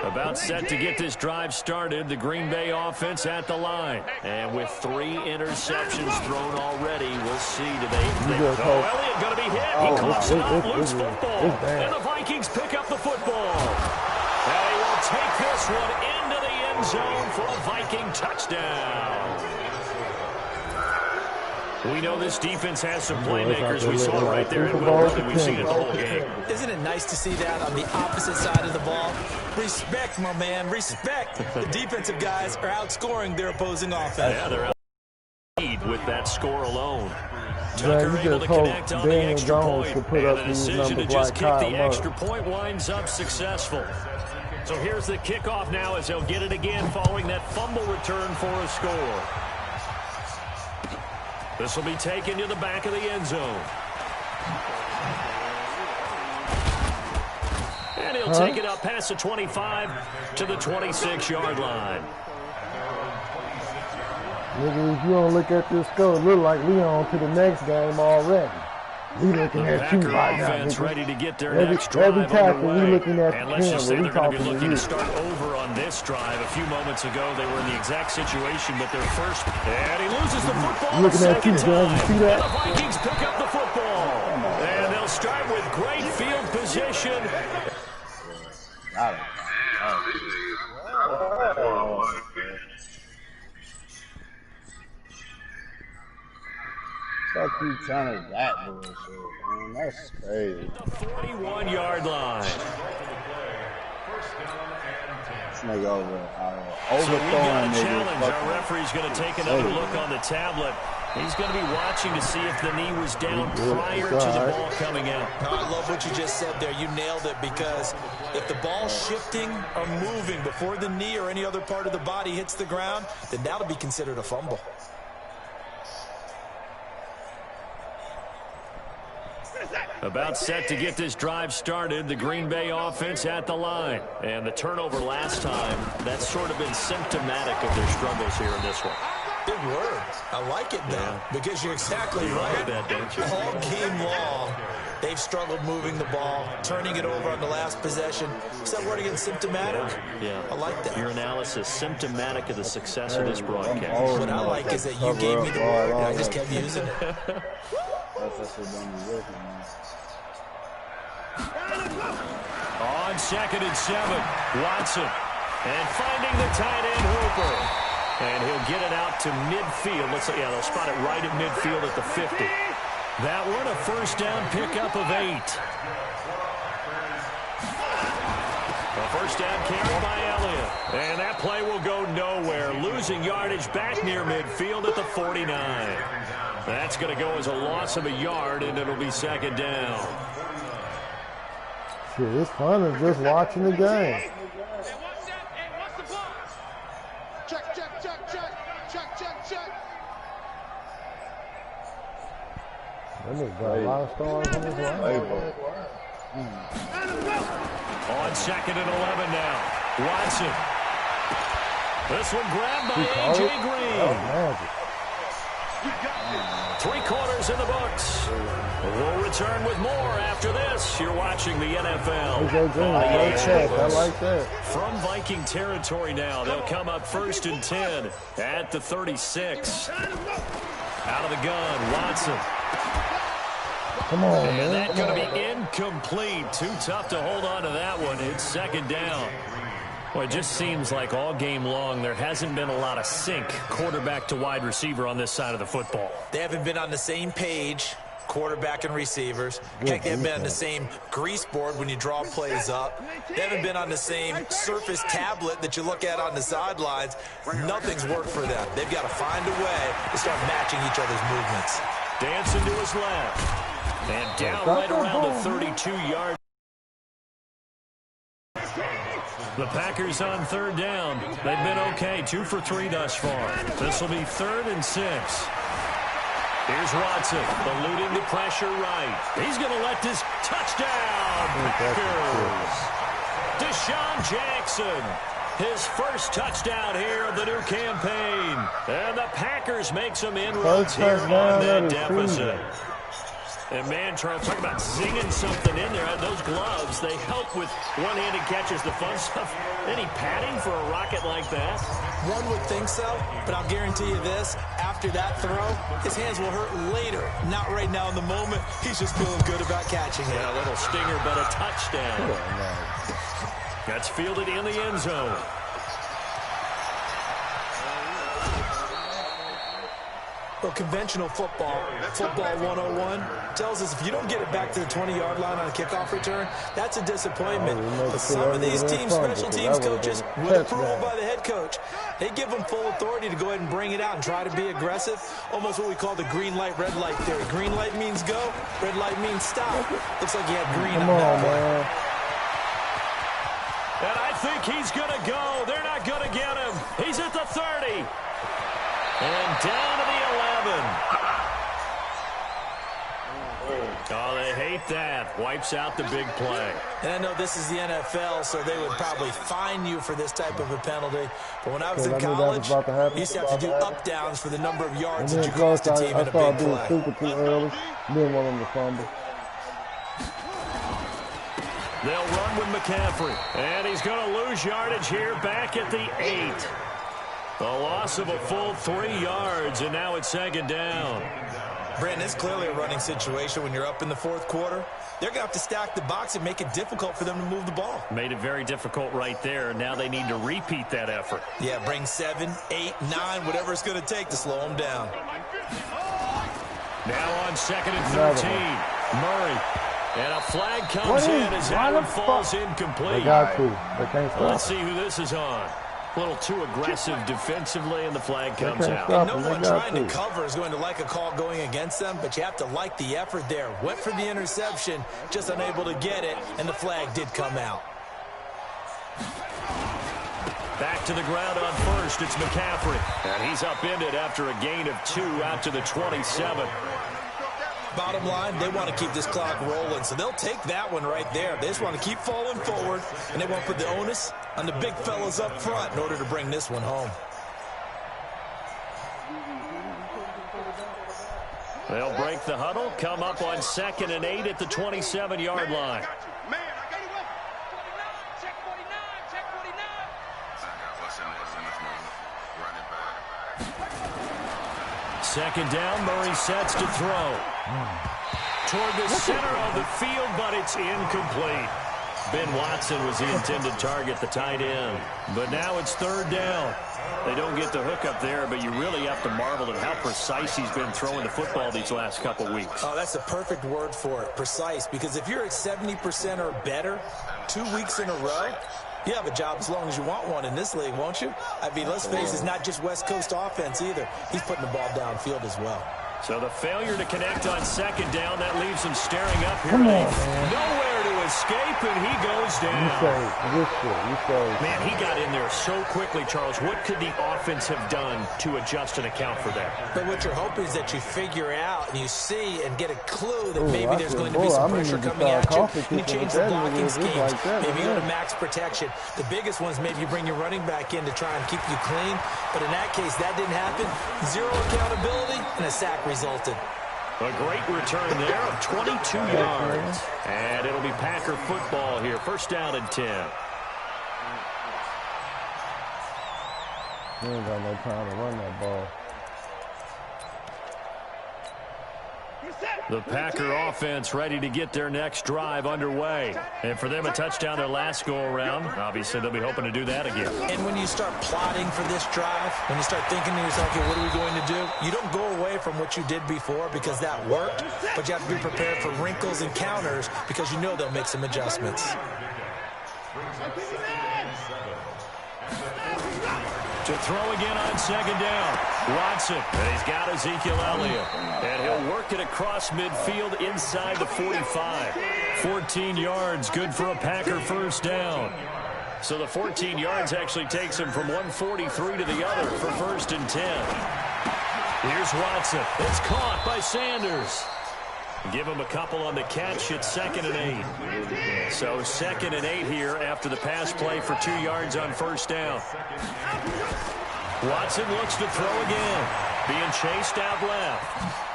About set to get this drive started, the Green Bay offense at the line. And with 3 interceptions thrown already, we'll see today. Elliott going to be hit. He coughs it out, loose football. And the Vikings pick up the football. And he will take this one into the end zone for a Viking touchdown. We know this defense has some playmakers. We saw it right there in Will, and we've seen it the whole game. Isn't it nice to see that on the opposite side of the ball? Respect, my man, respect. The defensive guys are outscoring their opposing offense. Yeah, they're out lead with that score alone. Yeah, Tucker you able just to hope connect on the Daniel extra Jones point, could put and up the these decision to numbers just like kick Kyle the Murray. extra point winds up successful. So here's the kickoff now as they'll get it again following that fumble return for a score. This will be taken to the back of the end zone. And he'll take it up past the 25 to the 26-yard line. Nigga, if you don't look at this score, it look like we on to the next game already. We looking The at you Packer right now, offense nigga. ready to get their Every- next drive every tackle, underway. we looking at And the let's just say camera. We they're going to be talking to looking you. to start over on this drive. A few moments ago, they were in the exact situation, but their first... And he loses the football Looking the at you, second John. time. You see that? And the Vikings pick up the football. And they'll start with great field position. Fuck you telling that bullshit, man. That's crazy. The 41-yard line. This nigga over So we got overthrowing a challenge. niggas. Our referee's going to take another look on the tablet. He's going to be watching to see if the knee was down prior to the ball coming out. No, I love what you just said there. You nailed it, because if the ball's shifting or moving before the knee or any other part of the body hits the ground, then that'll be considered a fumble. About set to get this drive started. The Green Bay offense at the line. And the turnover last time, that's sort of been symptomatic of their struggles here in this one. Big word. I like it, though, because you're exactly right. That, don't you? All game long, they've struggled moving the ball, turning it over on the last possession. Is that word again, symptomatic? Yeah. I like that. Your analysis, symptomatic of the success of this broadcast. What I like is that you gave me the word, and I just kept using it. On 2nd and 7, Watson. And finding the tight end, Hooper. And he'll get it out to midfield. Let's see, yeah, they'll spot it right at midfield at the 50. That one, a first down pickup of 8. A first down carry by Elliott. And that play will go nowhere. Losing yardage back near midfield at the 49. That's going to go as a loss of a yard, and it'll be 2nd down. Shit, it's fun of just watching the game. That nigga got a lot of stars on his line. On 2nd and 11 now. Watson. This one grabbed by A.J. Green. Oh, magic. 3 quarters in the books. We'll return with more after this. You're watching the NFL. A.J. Green, I like that. I like that. From Viking territory now, they'll come up 1st and 10 at the 36. Out of the gun, Watson. Come on, and man. that's going to be incomplete. Too tough to hold on to that one. It's 2nd down. Well, it just seems like all game long there hasn't been a lot of sync quarterback to wide receiver on this side of the football. They haven't been on the same page, quarterback and receivers. Heck, they haven't been on the same grease board when you draw plays up. They haven't been on the same surface tablet that you look at on the sidelines. Nothing's worked for them. They've got to find a way to start matching each other's movements. Dancing to his left. And down right around the 32-yard. The Packers on 3rd down. They've been okay, 2 for 3 thus far. This will be 3rd and 6. Here's Watson, eluding the pressure right. He's going to let this touchdown. Packers. Deshaun Jackson, his first touchdown here of the new campaign. And the Packers make some inroads here on that deficit. And, man, Charles, talk about zinging something in there. Those gloves, they help with one-handed catches, the fun stuff. Any padding for a rocket like that? One would think so, but I'll guarantee you this. After that throw, his hands will hurt later. Not right now in the moment. He's just feeling good about catching it. Yeah, a little stinger, but a touchdown. That's fielded in the end zone. Well, conventional football 101, tells us if you don't get it back to the 20-yard line on a kickoff return, that's a disappointment. But some of these teams, special teams coaches, with approval by the head coach, they give them full authority to go ahead and bring it out and try to be aggressive, almost what we call the green light, red light theory. Green light means go, red light means stop. Looks like you had green on that one. And I think he's going to go. They're not going to get him. He's at the 30. And down to the 11. Oh, they hate that. Wipes out the big play. And I know this is the NFL, so they would probably fine you for this type of a penalty. But when I was in college, I used to have to do up-downs for the number of yards that you cost a team in a big play. Super too early. Didn't want them to fumble. They'll run with McCaffrey. And he's going to lose yardage here back at the 8. A loss of a full 3 yards, and now it's 2nd down. Brandon, it's clearly a running situation when you're up in the 4th quarter. They're going to have to stack the box and make it difficult for them to move the ball. Made it very difficult right there. Now they need to repeat that effort. Yeah, bring 7, 8, 9, whatever it's going to take to slow them down. Now on 2nd and 13, Murray. And a flag comes in as that one falls incomplete. They got to. They can't stop. Let's see who this is on. A little too aggressive defensively, and the flag comes out. And no one trying to cover is going to like a call going against them, but you have to like the effort there. Went for the interception, just unable to get it, and the flag did come out. Back to the ground on first, it's McCaffrey. And he's upended after a gain of 2 out to the 27. Bottom line, they want to keep this clock rolling, so they'll take that one right there. They just want to keep falling forward, and they won't put the onus on the big fellas up front in order to bring this one home. They'll break the huddle, come up on 2nd and 8 at the 27-yard line. Second down, Murray sets to throw. Toward the center of the field, but it's incomplete. Ben Watson was the intended target, the tight end. But now it's 3rd down. They don't get the hook up there, but you really have to marvel at how precise he's been throwing the football these last couple weeks. Oh, that's the perfect word for it, precise. Because if you're at 70% or better 2 weeks in a row, you have a job as long as you want one in this league, won't you? I mean, let's face it, it's not just West Coast offense either. He's putting the ball downfield as well. So the failure to connect on 2nd down, that leaves him staring up here. Nowhere to escape, and he goes down. Man, he got in there so quickly, Charles. What could the offense have done to adjust and account for that? But what you're hoping is that you figure out and you see and get a clue that maybe there's going to be some pressure coming at you. And you change the blocking schemes. Maybe you go to max protection. The biggest ones, maybe you bring your running back in to try and keep you clean. But in that case, that didn't happen. Zero accountability, and a sack resulted. A great return there of 22 yards. And it'll be Packer football here. 1st down and 10. He ain't got no time to run that ball. The Packer offense ready to get their next drive underway. And for them, a touchdown their last go-around. Obviously, they'll be hoping to do that again. And when you start plotting for this drive, when you start thinking to yourself, okay, what are we going to do? You don't go away from what you did before because that worked, but you have to be prepared for wrinkles and counters because you know they'll make some adjustments. To throw again on 2nd down. Watson, and he's got Ezekiel Elliott. And he'll work it across midfield inside the 45. 14 yards, good for a Packer 1st down. So the 14 yards actually takes him from 143 to the other for 1st and 10. Here's Watson. It's caught by Sanders. Give him a couple on the catch at 2nd and 8. So 2nd and 8 here after the pass play for 2 yards on 1st down. Watson looks to throw again. Being chased out left.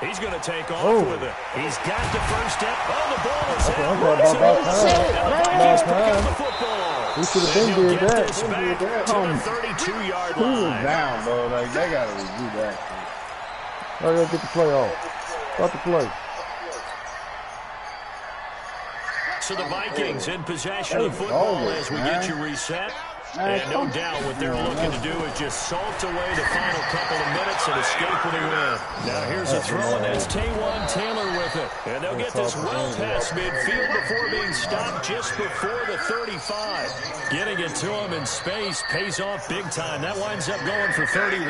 He's going to take off with it. He's got the 1st step. Oh, the ball is out. And the Vikings pick up the football. He should have been did that. This back to the 32-yard He was line. down, bro. Like, they got to do that. I got to get the play off. Got the play. So the Vikings in possession of the football as we get you reset. And no doubt what they're looking to do is just salt away the final couple of minutes and escape with a win. Now here's a throw, and that's Taywan Taylor with it. And they'll get this well past midfield before being stopped just before the 35. Getting it to him in space pays off big time. That winds up going for 31.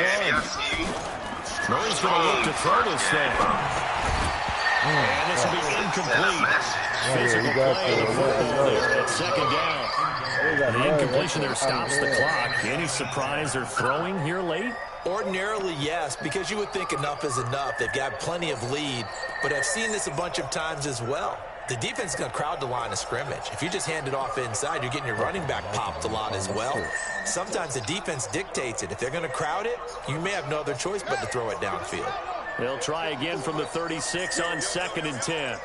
Murray's going to look to throw this thing. And this will be incomplete. Physical play of the football there at 2nd down. The incompletion there stops the clock. Any surprise they're throwing here late? Ordinarily, yes, because you would think enough is enough. They've got plenty of lead, but I've seen this a bunch of times as well. The defense is going to crowd the line of scrimmage. If you just hand it off inside, you're getting your running back popped a lot as well. Sometimes the defense dictates it. If they're going to crowd it, you may have no other choice but to throw it downfield. They'll try again from the 36 on 2nd and 10.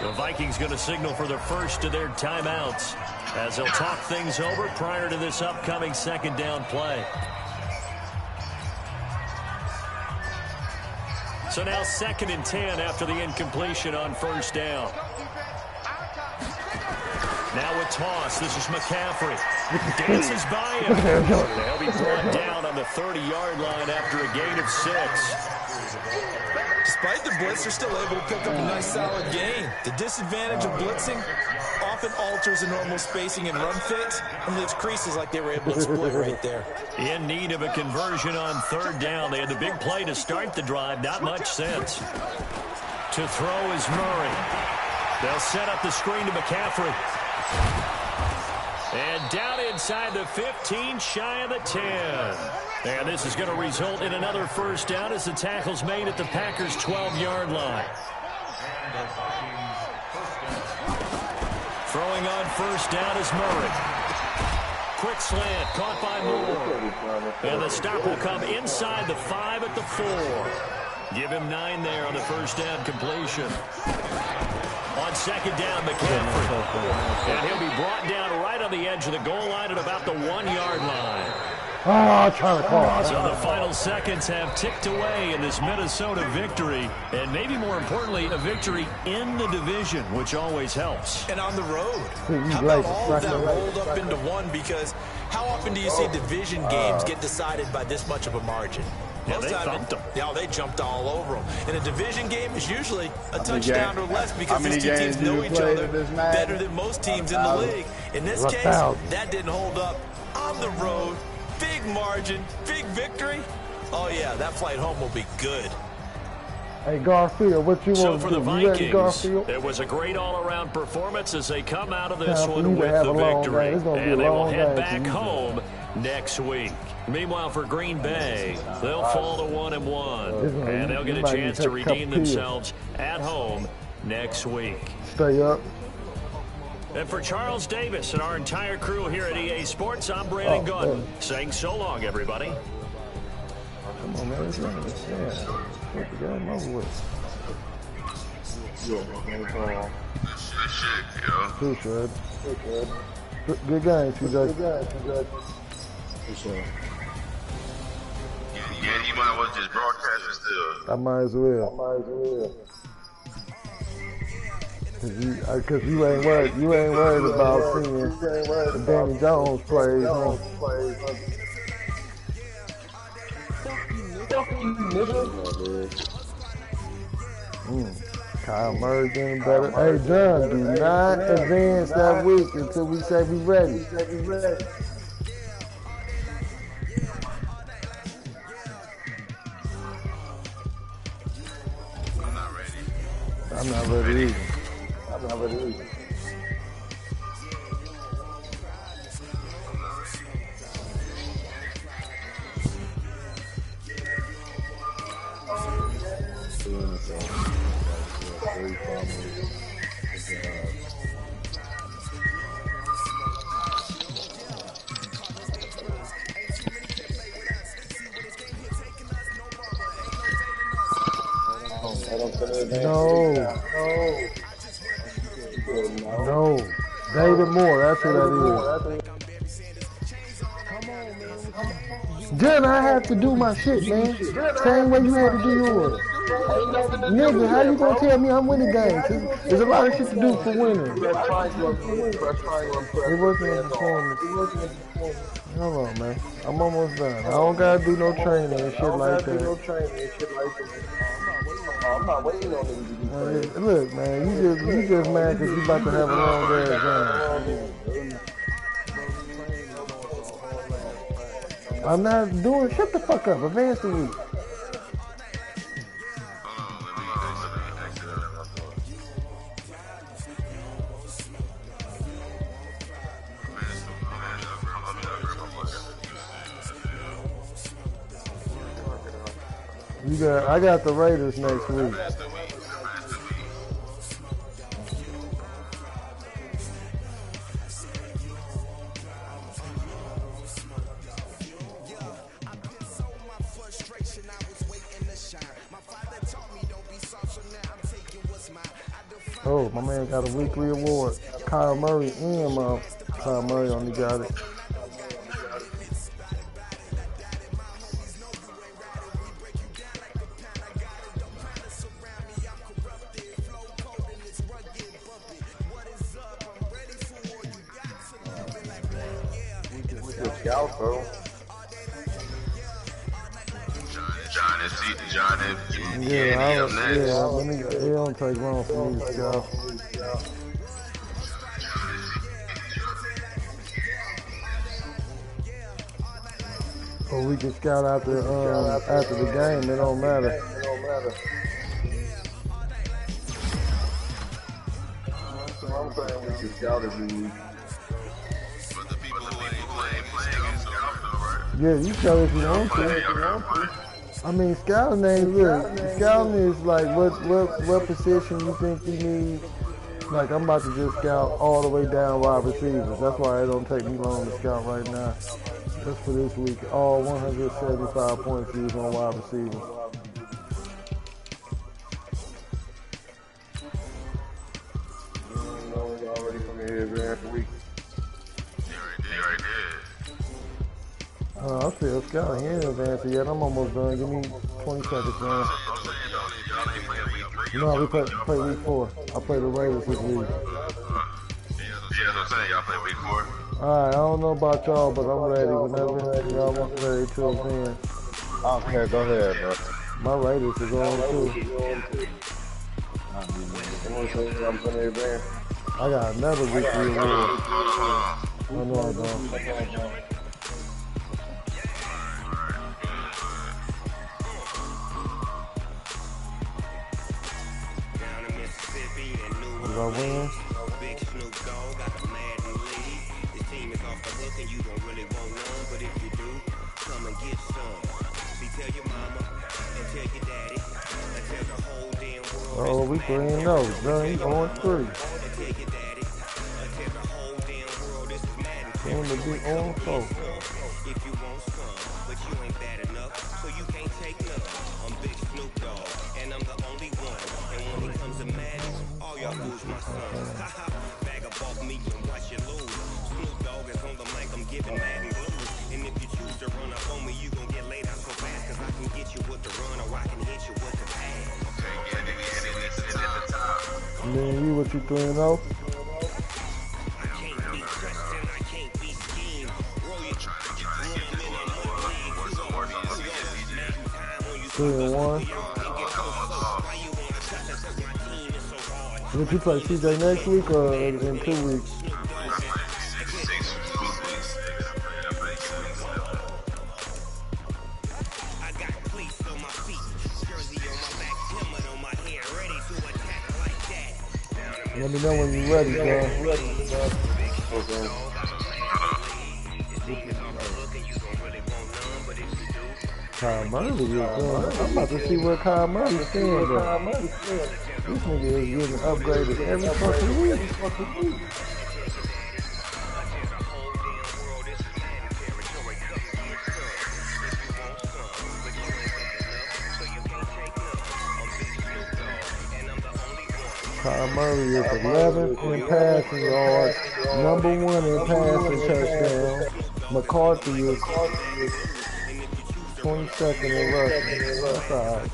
The Vikings going to signal for their first of their timeouts as they'll talk things over prior to this upcoming 2nd down play. So now 2nd and 10 after the incompletion on 1st down. Now a toss. This is McCaffrey. Dances by him. They'll be brought down on the 30-yard line after a gain of 6. Despite the blitz, they're still able to pick up a nice solid gain. The disadvantage of blitzing often alters the normal spacing and run fits and leaves creases like they were able to split right there. In need of a conversion on 3rd down. They had the big play to start the drive. Not much sense. To throw is Murray. They'll set up the screen to McCaffrey. And down inside the 15, shy of the 10. And this is going to result in another first down as the tackle's made at the Packers' 12-yard line. Throwing on first down is Murray. Quick slant, caught by Moore. And the stop will come inside the 5 at the 4. Give him 9 there on the first down completion. On second down, McCaffrey. And he'll be brought down right on the edge of the goal line at about the 1-yard line. Oh, trying to call. So the final seconds have ticked away in this Minnesota victory. And maybe more importantly, a victory in the division, which always helps. And on the road. How about all of that rolled up into one? Because how often do you see division games get decided by this much of a margin? Yeah, they thumped them. Yeah, they jumped all over them. And a division game is usually a touchdown or less because these two teams know each other better than most teams in the league. In this case, that didn't hold up. On the road, big margin, big victory. Oh, yeah, that flight home will be good. Hey, Garfield, what you want to do? So for the Vikings, it was a great all-around performance as they come out of this one with the victory. And they will head back home next week. Meanwhile, for Green Bay, they'll fall to 1-1, and they'll get a chance to redeem themselves at home next week. Stay up. And for Charles Davis and our entire crew here at EA Sports, I'm Brandon Gunn, saying so long, everybody. Come on, man. It's not Get the game over with. Appreciate it. Good game, TJ. Yeah, you might well just broadcast it still. I might as well. Cause you ain't worried about seeing Danny Jones plays. Kyle Murray getting better. Hey, John, do not advance that week until we say we ready. I'm not ready either. No. David Moore, that's who that is. Then I have to do my shit, man. Same way you had to do yours. Nigga, how you gonna tell me I'm winning games? There's a lot of shit to do for winning. It wasn't a performance. Hold on, man. I'm almost done. I don't gotta do no training and shit like that. I'm not waiting on him. Look, man, you just mad because you about to have a long day exam. I'm not doing. Shut the fuck up. Advance the week. I got the Raiders next week. Oh, my man got a weekly award. Kyle Murray and Kyle Murray only got it. It don't take long for me to scout. Or we can scout after the game. It don't matter. I'm saying we can scout every week. Yeah, you tell if you want to. I mean, scouting ain't really. Scouting is like what position you think you need. Like I'm about to just scout all the way down wide receivers. That's why it don't take me long to scout right now. Just for this week, all 175 points used on wide receivers. Already from here, man, for week. I'm still scouting. He ain't advanced yet. I'm almost done. Give me 20 seconds, man. No, we play week 4. I play the Raiders this week. Yeah, that's what I'm saying. Y'all play week 4? Alright, I don't know about y'all, but I'm ready. Whenever y'all want ready to advance. I don't care. Go ahead, bro. My Raiders is on too. I'm from here, man. I got another weekly award. I know I don't. Did I win? Big Snoop Dogg got the mad and lead. This team is off the hook and you don't really want none, but if you do, come and get some. See, tell your mama and tell your daddy and tell the whole damn world. Oh, we 3-0. Johnny on 3. And tell your daddy and tell the whole damn world this is mad and Soon to be on 4. if you want some, but you ain't bad enough, so you can't take none. I'm Big Snoop Dogg, and I'm the only one. And when it comes to madness, all y'all fools my sons. Bag of bulk meat and watch you lose. Snoop Dogg is on the mic, I'm giving mad and blues. And if you choose to run up on me, you gon' get laid out so fast, cause I can get you with the run or I can hit you with the pass. And then you, what you 3-0? I can't be trusted, I can't be schemed. Roll your when I'm in a 3-1. Would you play CJ next week or in 2 weeks? I got cleats on my feet, jersey on my back, helmet on my head, ready to attack like that. Let me know when you're ready, John. Kyle Murray is doing. I'm about to see where Kyle Murray's standing at. This nigga is getting upgraded every fucking week. Kyle Murray is 11th in passing yards, number 1 in passing touchdowns. McCarthy is 22nd in rushing. That's all right.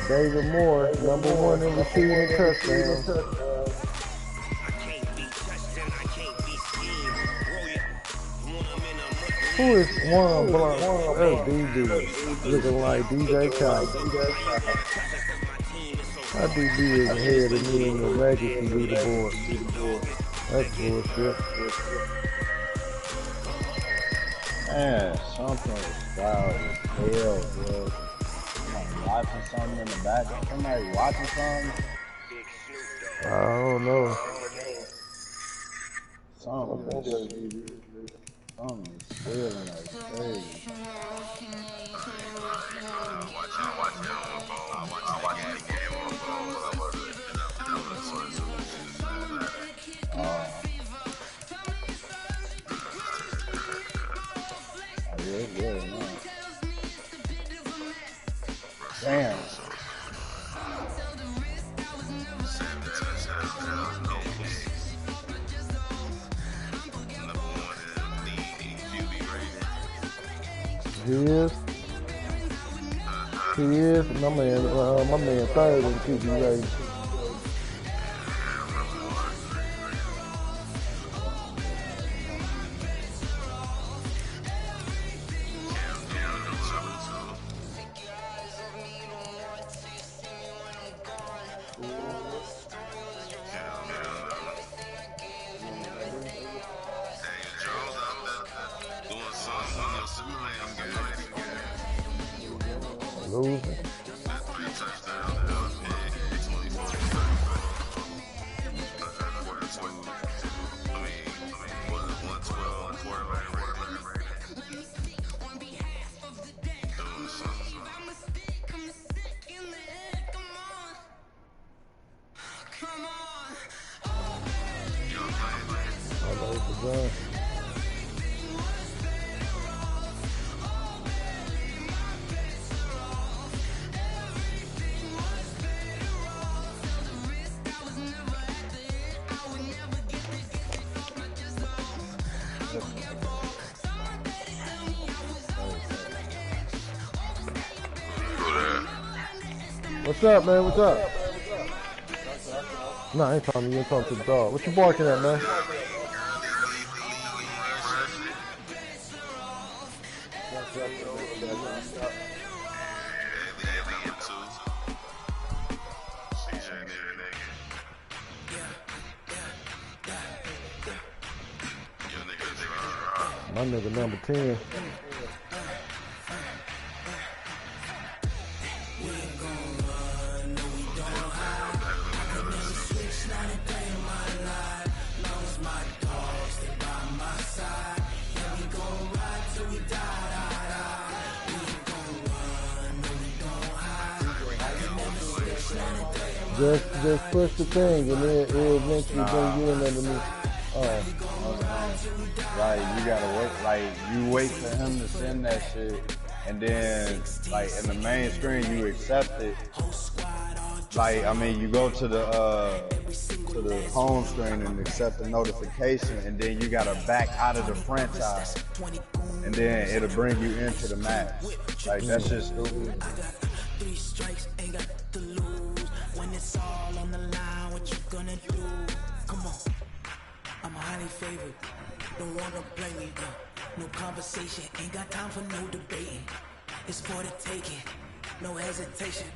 David Moore, number 1 in receiving touchdowns. Who is one block? That's DB. Looking like DJ Khaled. My DB is ahead of me in the legacy leaderboard. That's bullshit. Man, something is wild as hell, bro. Somebody watching something in the back. Somebody watching something. I don't know. Something is feeling like crazy. Yeah, man. Damn. He is. He is. My man third in QB rating. Losing. John. What's up, man? What's up? No, I ain't talking to you. I'm talking to the dog. What you barking at, man? My nigga number 10. Just push the thing and it'll eventually bring you in underneath. Like, you gotta wait, like, you wait for him to send that shit, and then, like, in the main screen, you accept it. Like, I mean, you go to the home screen and accept the notification, and then you gotta back out of the franchise, and then it'll bring you into the match. Like, that's just stupid. It's all on the line, what you gonna do? Come on, I'm highly favored. Don't wanna play me, no conversation, ain't got time for no debating. It's for the taking, no hesitation.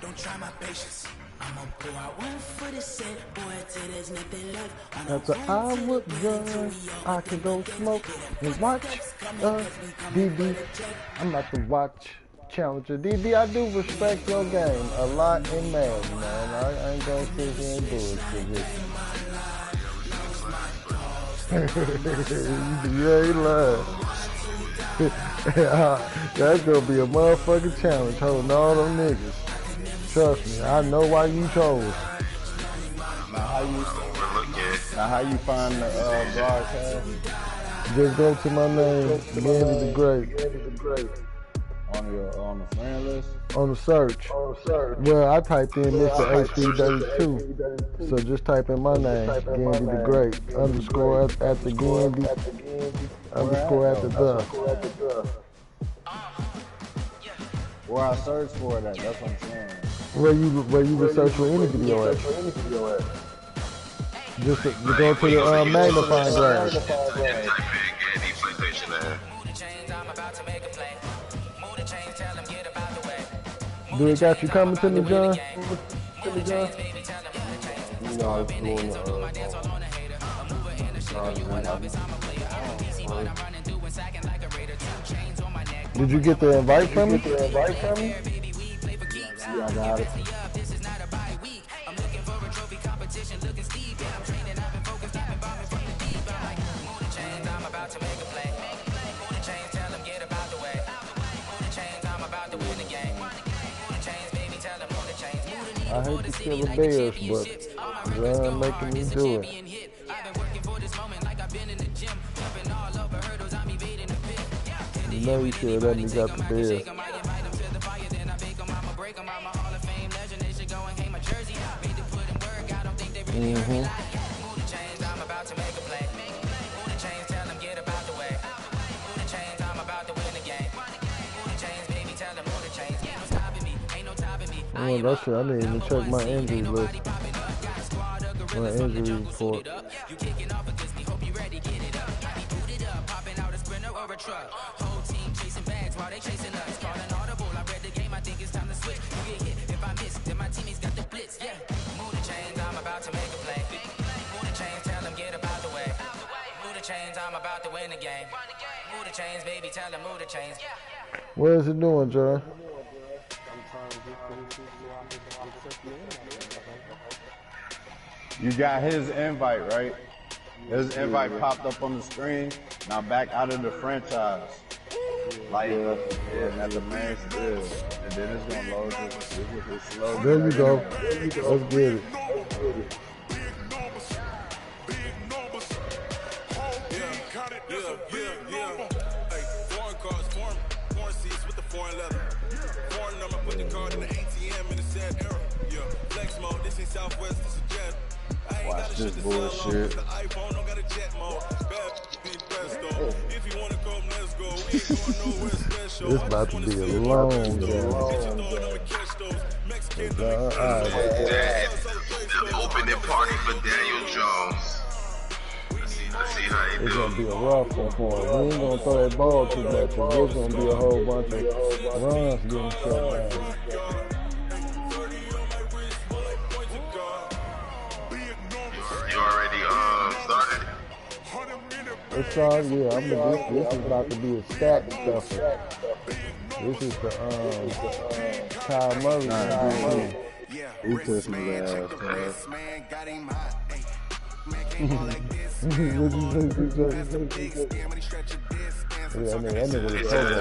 Don't try my patience. I'ma pull out one for the set, boy, till there's nothing left. After I would run, I can go smoke and watch DB. I'm about to watch Challenger. DB, I do respect your game a lot in Madden, man. I ain't gonna sit here and do it for this. Yeah, he lied. That's gonna be a motherfucking challenge holding all them niggas. Trust me, I know why you chose. Now how you find the broadcast? Just go to my name, Gandy the Great. On the friend list? On the search. Well, I typed in Mr. HD32. So just type in my name, Gandy the Great. Underscore at the Gandy. Underscore at the the. Where I search for it at, that's what I'm saying. Where you would search for any video at. Just to go to the magnifying glass. Do it got you coming to me, John? No, it's doing Did you get the invite from me? Yeah, I got it. I hate to kill the Bears, but John making me do it. You know you should let me got the Bears. Well, that's it. I didn't even check my injury list. My injury report. What is it doing, John? You got his invite, right? His invite popped up on the screen. Now back out of the franchise. Like, at the main still. And then it's gonna load it. There you go. Let's get it. Foreign leather. Foreign number, put the card in the ATM in the sad era. Yeah, flex mode, this ain't Southwest, this is jet. I ain't got a shit to sell on, the iPhone don't got a jet mode. Bad be best though. If you wanna come, let's go. We ain't going nowhere special. It's about to be a long game. The opening party for Daniel Jones. Let's see how he do. It's gonna be a rough one for him. We ain't gonna throw that ball too much. It's gonna be a whole bunch of runs getting shut down. You already started? It's on, yeah. This is about to be a stack stuffer. This is the Kyle Murray. He pushed me ass, Yeah, that nigga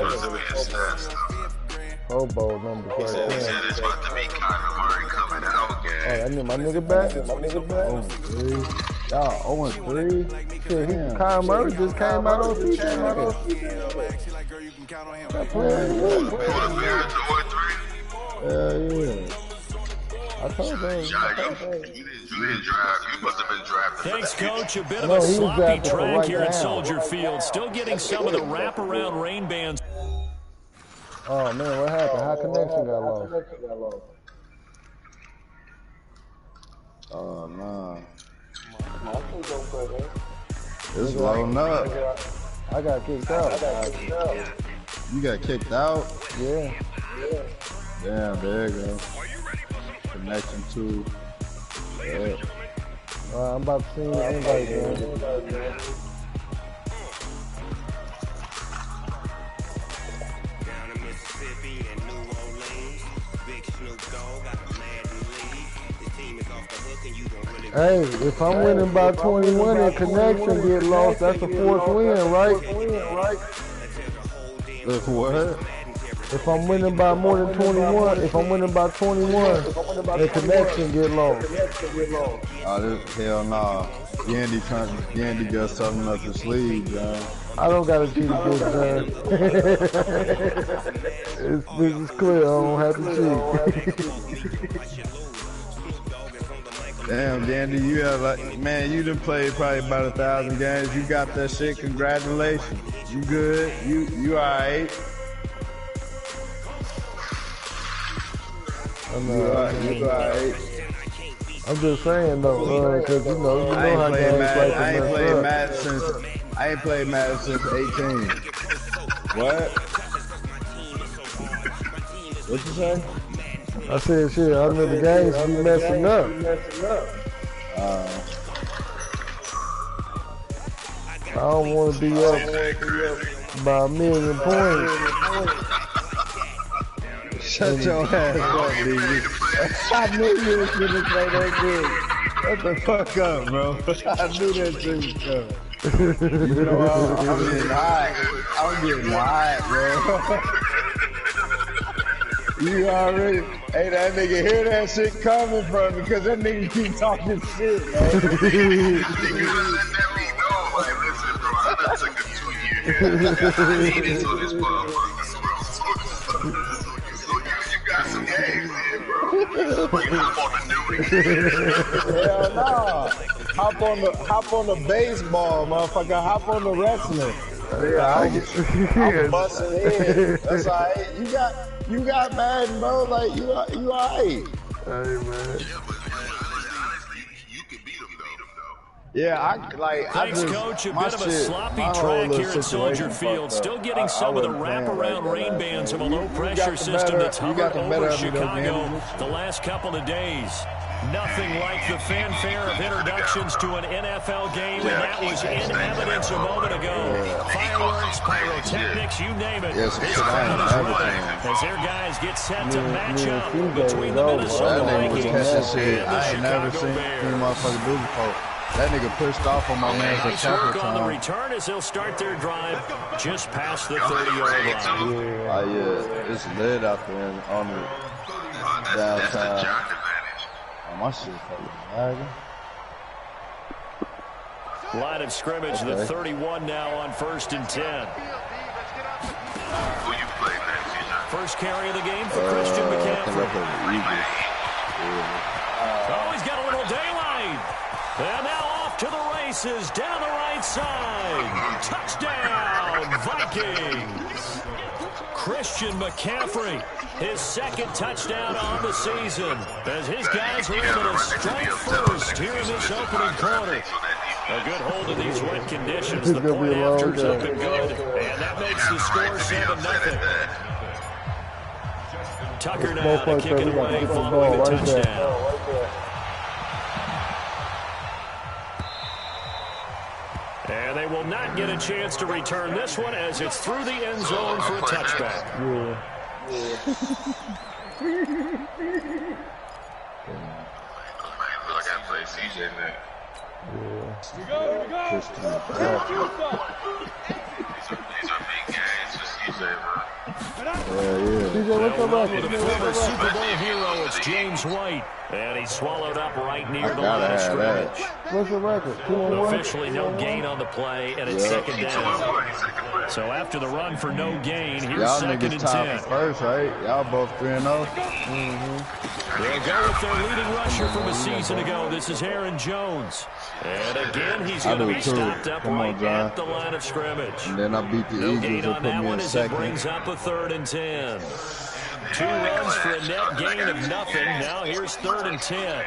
was Hobo number 13. It's about to be Kyle Murray coming out again. Oh, that nigga, my nigga back? Y'all 0-3. Shit, Kyle Murray just came out on feature, nigga. That playing good. Yeah. I told him. You didn't draft. You must have been drafted. Thanks, Coach. A bit of a sloppy track here at Soldier Field. Still getting some of the wraparound rain bands. Oh, man, what happened? How connection got lost? Oh, no. It's loading up. I got kicked out. You got kicked out? Yeah. Damn, there you go. Connection to. I'm about to see the invite, man. Hey, if I'm winning by 21 and connection get lost, that's a fourth win, right? If what? If I'm winning by more than 21, if I'm winning by 21, the connection get lost. Oh, this, hell nah. Yandy got something up his sleeve, man. I don't got to cheat this, man. This is clear. I don't have to cheat. Damn, Yandy, you have man, you done played probably about 1,000 games. You got that shit. Congratulations. You good? You all right? You alright. I'm just saying though, cause you know how games like I ain't played Madden since 18. What? What you say? I said shit. I know the games be messing up. I don't want to be up by 1,000,000 points. Shut your ass up, nigga. I knew you was gonna play that good. Shut the fuck up, bro. I knew that shit was coming. You know, I'm getting hot. I'm getting hot, bro. You already, hey, that nigga hear that shit coming from me because that nigga keep talking shit, man. You gotta let me know. Like, listen, bro, I done took a 2 year hiatus on this motherfucker. Some games in, bro. We hop on the duty. Hell no. Hop on the baseball, motherfucker. Hop on the wrestling. Yeah, I'm busting head. That's all right. You got Madden, bro. Like you all right. Hey, man. Yeah, but honestly, you can beat them though. Yeah, Thanks, Coach. A bit of a sloppy track here at Soldier Field. Still getting some of the wraparound rain bands of a low-pressure system that's hovered over Chicago the last couple of days. Nothing like the fanfare of introductions to an NFL game, and that was in evidence a moment ago. Fireworks, pyrotechnics, you name it. Yes, It's crowd is running as their guys get set to match up between the Minnesota Vikings and the Chicago Bears. That nigga pushed off on my man for Nice work on the return as he'll start their drive just past the 30-yard line. Yeah, it's lit out there on the downtown. Oh, my shit fucking lagging. Line of scrimmage, the 31 now on 1st and 10. Who you play, man, first carry of the game for Christian McCaffrey. Oh, he's got a little daylight. And now off to the races down the right side. Touchdown, Vikings. Christian McCaffrey, his second touchdown on the season, as his guys are able to strike first here in this opening quarter. A good hold of these wet conditions. The point after's up and good, and that makes the score 7-0. Tucker now to kick it away following the touchdown. And they will not get a chance to return this one as it's through the end zone for a touchback. I got to play CJ now. Here we go. These are big games for CJ, bro. The former Super Bowl hero, it's James White. And he swallowed up right near the line of scrimmage. What's the record? Officially no gain on the play, and it's second down. So after the run for no gain, here's second and 10. First, right? Y'all both 3-0. They'll go with their leading rusher from a season ago. This is Aaron Jones. And again, he's going to be stopped up right at the line of scrimmage. And then I beat the No Eagles gain and on put that me one in as it second. brings up a 3rd and 10. 2 runs for a net gain of nothing. Now here's 3rd and 10.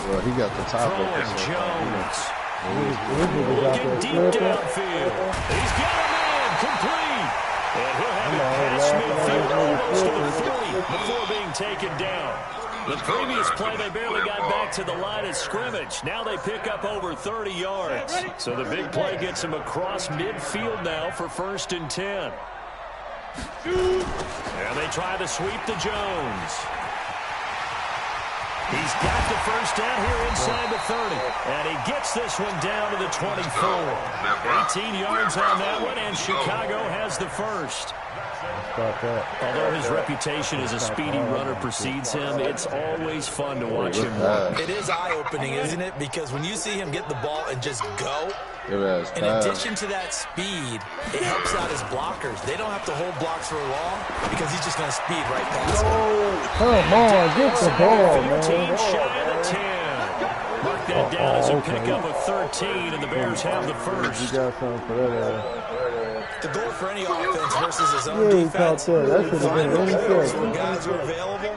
Well, he got the top of Throwing it. Jones. Looking deep downfield. He's got a man complete. And he'll have it past midfield almost to the 30 before being taken down. The previous play, they barely got back to the line of scrimmage. Now they pick up over 30 yards. So the big play gets them across midfield now for 1st and 10. And they try to sweep to Jones. He's got the first down here inside the 30. And he gets this one down to the 24. 18 yards on that one, and Chicago has the first. Although his reputation as a speedy runner precedes him, it's always fun to watch him run. It is eye-opening, isn't it? Because when you see him get the ball and just go, in fast. addition to that speed, it helps out his blockers. They don't have to hold blocks for long because he's just going to speed right past them. Come on, get the ball, 15 man. shy of the 10. Mark that down as a pickup of 13, and the Bears have the first. You got something for that. The goal for any offense versus his own defense, find holes where guys are available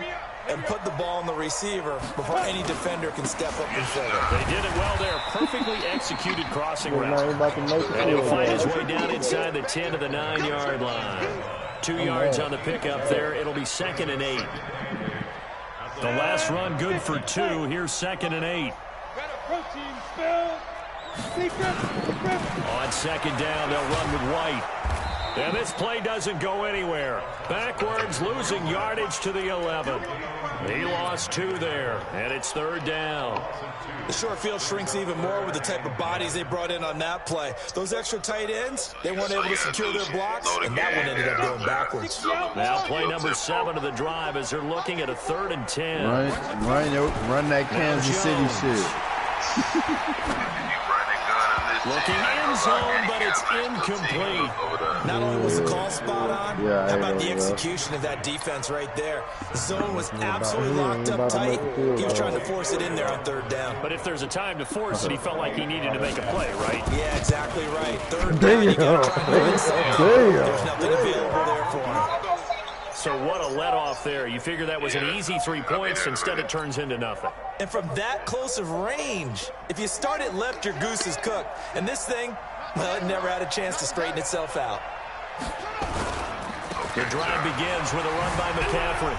and put the ball on the receiver before any defender can step up and fill it. They did it well there. Perfectly executed crossing route. And he'll find his way down inside the 10 to the 9-yard line. 2 yards on the pickup there. It'll be 2nd and 8. The last run good for 2. Here's 2nd and 8. On 2nd down, they'll run with White. And this play doesn't go anywhere. Backwards, losing yardage to the 11. He lost 2 there, and it's 3rd down. The short field shrinks even more with the type of bodies they brought in on that play. Those extra tight ends, they weren't able to secure their blocks, and that one ended up going backwards. Now play number 7 of the drive as they're looking at a 3rd and 10. Run that Kansas City shit. Looking in zone, but it's incomplete. Not only was the call spot on, how about the execution of that defense right there? The zone was absolutely locked up tight. He was trying to force it in there on 3rd down. But if there's a time to force it, he felt like he needed to make a play, right? Yeah, exactly right. 3rd down, you got to try to win something. There's nothing available there for him. So what a let-off there. You figure that was an easy 3 points. Instead, it turns into nothing. And from that close of range, if you start it left, your goose is cooked. And this thing, well, it never had a chance to straighten itself out. The drive begins with a run by McCaffrey.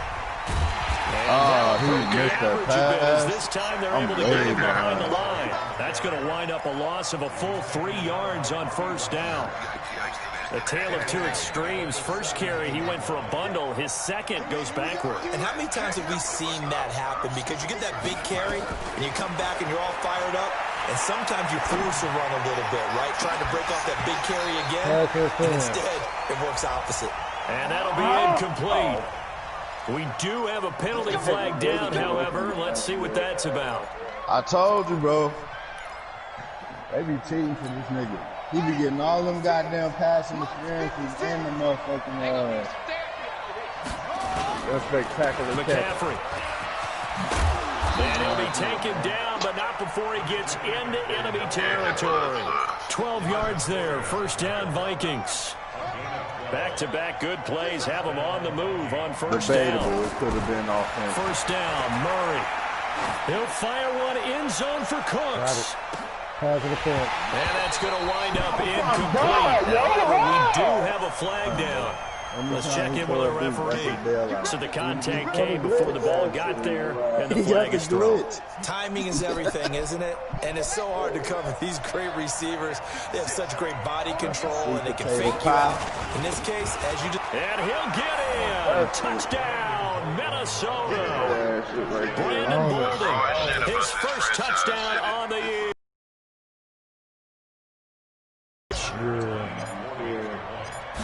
He missed that pass. This time they're able to get him behind the line. That's going to wind up a loss of a full 3 yards on 1st down. A tale of 2 extremes. First carry, he went for a bundle. His second goes backward. And how many times have we seen that happen? Because you get that big carry, and you come back, and you're all fired up, and sometimes you force a run a little bit, right? Trying to break off that big carry again, and instead, it works opposite. And that'll be incomplete. We do have a penalty flag down, however. Let's see what that's about. I told you, bro. They be cheating for this nigga. He be getting all them goddamn pass interferences and the motherfucking That's spectacular McCaffrey. And he'll be taken down, but not before he gets into enemy territory. 12 yards there. First down, Vikings. Back-to-back good plays have them on the move on first down. It could have been offensive. First down, Murray. He'll fire one end zone for Cooks. Pass to the fence. And that's going to wind up incomplete. However, we do have a flag down. Let's check in with the referee. So the contact came before the ball got there, and the flag is thrown. Timing is everything, isn't it? And it's so hard to cover these great receivers. They have such great body control, and they can fake you out. In this case, as you just... And he'll get in. Touchdown, Minnesota. Brandon Bolden, his first touchdown on the year.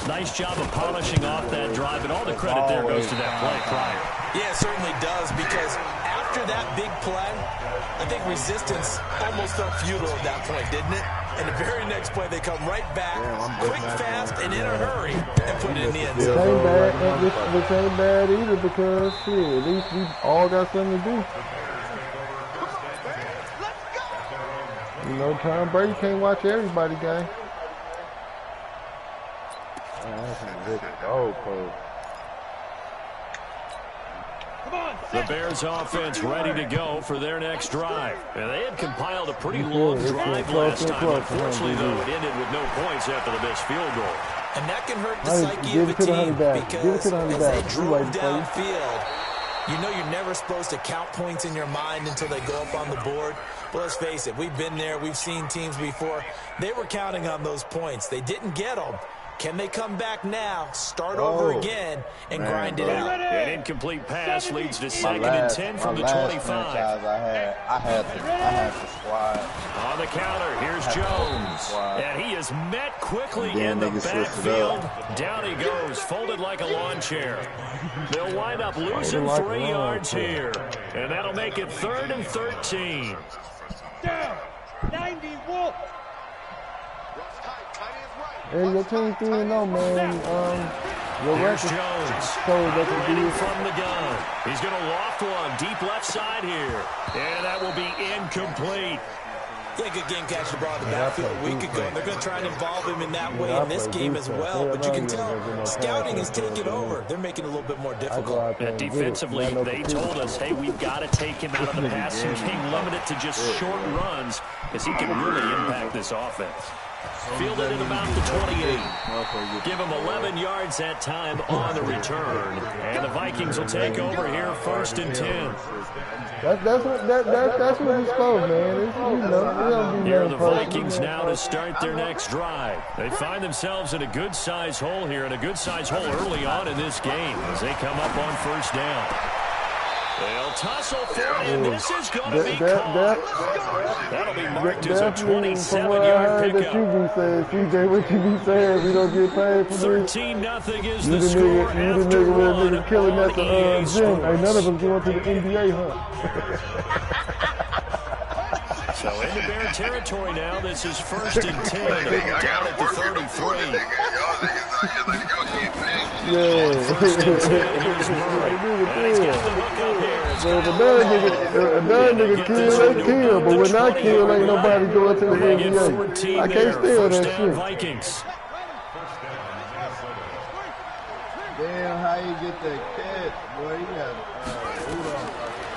Nice job of polishing off that drive, and all the credit there goes to that play prior. Yeah, it certainly does, because after that big play, I think resistance almost felt futile at that point, didn't it? And the very next play, they come right back, quick, fast, and in a hurry, and put it in the end zone. This ain't bad either, because, shit, at least we all got something to do. You know, Tom Brady can't watch everybody, guy. The Bears offense ready to go for their next drive. And they had compiled a pretty long drive last time. Unfortunately, though, it ended with no points after the missed field goal. And that can hurt the psyche of a team, because as they drove downfield, you know you're never supposed to count points in your mind until they go up on the board. But let's face it, we've been there. We've seen teams before. They were counting on those points. They didn't get them. Can they come back now, start over again, and grind it out? An incomplete pass leads to second and 10 from the 25. I had the squad. On the counter, here's Jones. And he is met quickly in the backfield. Down he goes, folded like a lawn chair. They'll wind up losing 3 yards here. And that'll make it 3rd and 13. Down, 90 Wolf. Hey, your team 3-0, man. Your Here's record Jones, operating from the gun. He's going to loft one deep left side here. And that will be incomplete. Yeah, good game catch the ball in the backfield a week ago. They're going to try and involve him in that way in this game as well. But you can tell scouting is taking over. They're making it a little bit more difficult. And defensively, they told us, hey, we've got to take him out of the passing game, limit it to just short runs, because he can really impact this offense. Fielded at about the 28. Give him 11 yards that time on the return. And the Vikings will take over here 1st and 10. That's what it's for, man. It's, you know, here are the Vikings now to start their next drive. They find themselves in a good-sized hole here, and a good-sized hole early on in this game as they come up on 1st down. They'll tussle for it, and this is going to be caught. That'll be marked as a 27-yard pickup. You be saying, CJ, what you be saying? We don't get paid for this. 13-0 is the score after one on killing at the EA gym. Sports. Ain't none of them going to the NBA, huh? So into Bear territory now. This is 1st and 10. Down at the 33. Yeah. 1st and 10. Here's Murray. And he's got the hook up here. Another nigga kill, they kill. But when I kill, ain't nobody going to the NBA. I can't steal that shit. Vikings. Damn, how you get that catch, boy? You got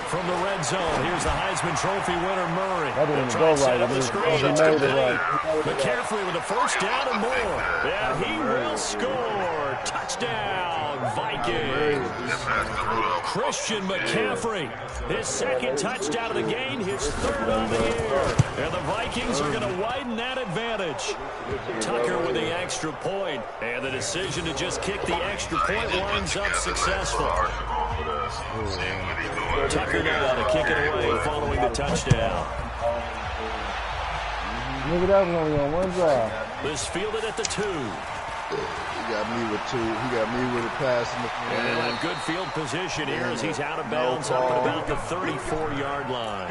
from the red zone, here's the Heisman Trophy winner, Murray. That didn't go right. Up the screen. It's complete. McCaffrey with a first down and more. And he will score. Touchdown, Vikings. Christian McCaffrey, his 2nd touchdown of the game, his 3rd on the year. And the Vikings are going to widen that advantage. Tucker with the extra point, and the decision to just kick the extra point winds up successful. Tucker now to kick it away following the touchdown. Look at that one only on one drive. This fielded at the 2. He got me with 2. He got me with a pass in the front. And a good field position here as he's out of bounds up at about the 34-yard line.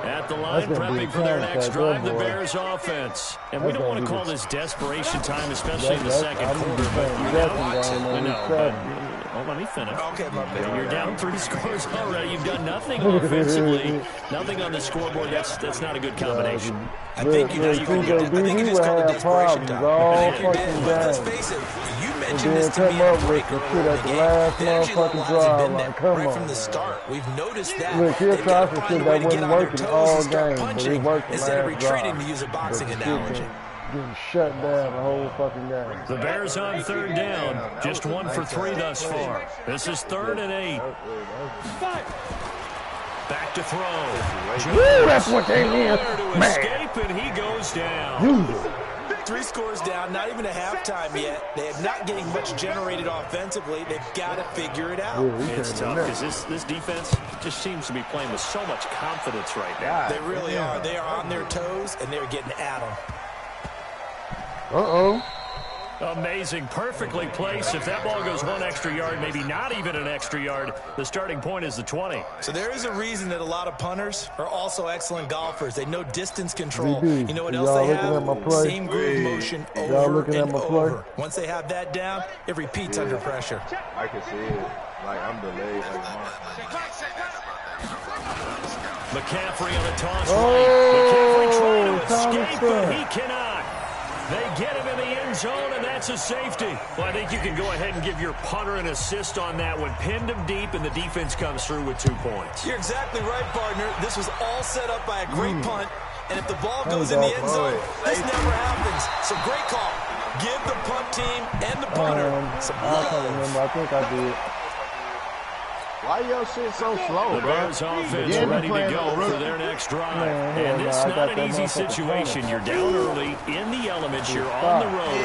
At at the line, prepping for their next drive, the Bears offense. And we don't want to call this desperation time, especially in the second quarter, but let me finish. Okay, my bad. You're down 3 scores already. You've done nothing offensively, nothing on the scoreboard. That's not a good combination. I think you just call it desperation time. Let's face it, you mentioned this to me in the break earlier in the game. The energy level hasn't been there right from the start. We've noticed that. They've got to find a way to get on their toes and start punching instead of retreating, to use a boxing analogy. Getting shut down the whole fucking game. The Bears on 3rd down. Just 1 for 3 thus far. This is 3rd and 8. Back to throw. Woo, that's what they mean. To escape, and he goes down. 3 scores down, not even a halftime yet. They are not getting much generated offensively. They've got to figure it out. It's tough because this defense just seems to be playing with so much confidence right now. They really are. They are on their toes, and they're getting at them. Amazing, perfectly placed. If that ball goes 1 extra yard, maybe not even an extra yard, the starting point is the 20. So there is a reason that a lot of punters are also excellent golfers. They know distance control. You know what else they have? Same groove motion over and over. Once they have that down, it repeats under pressure. I can see it. Like, I'm delayed. McCaffrey on a toss right. McCaffrey trying to escape, but he cannot. They get him in the end zone, and that's a safety. Well, I think you can go ahead and give your punter an assist on that one. Pinned him deep, and the defense comes through with 2 points. You're exactly right, partner. This was all set up by a great punt, and if the ball goes in the end zone, this never happens. So great call. Give the punt team and the punter some love. I can't remember. I think I did. Why your shit so slow, the Bears offense ready to go for their next drive. And this is not an easy situation. You're down early, in the elements, you're on the road.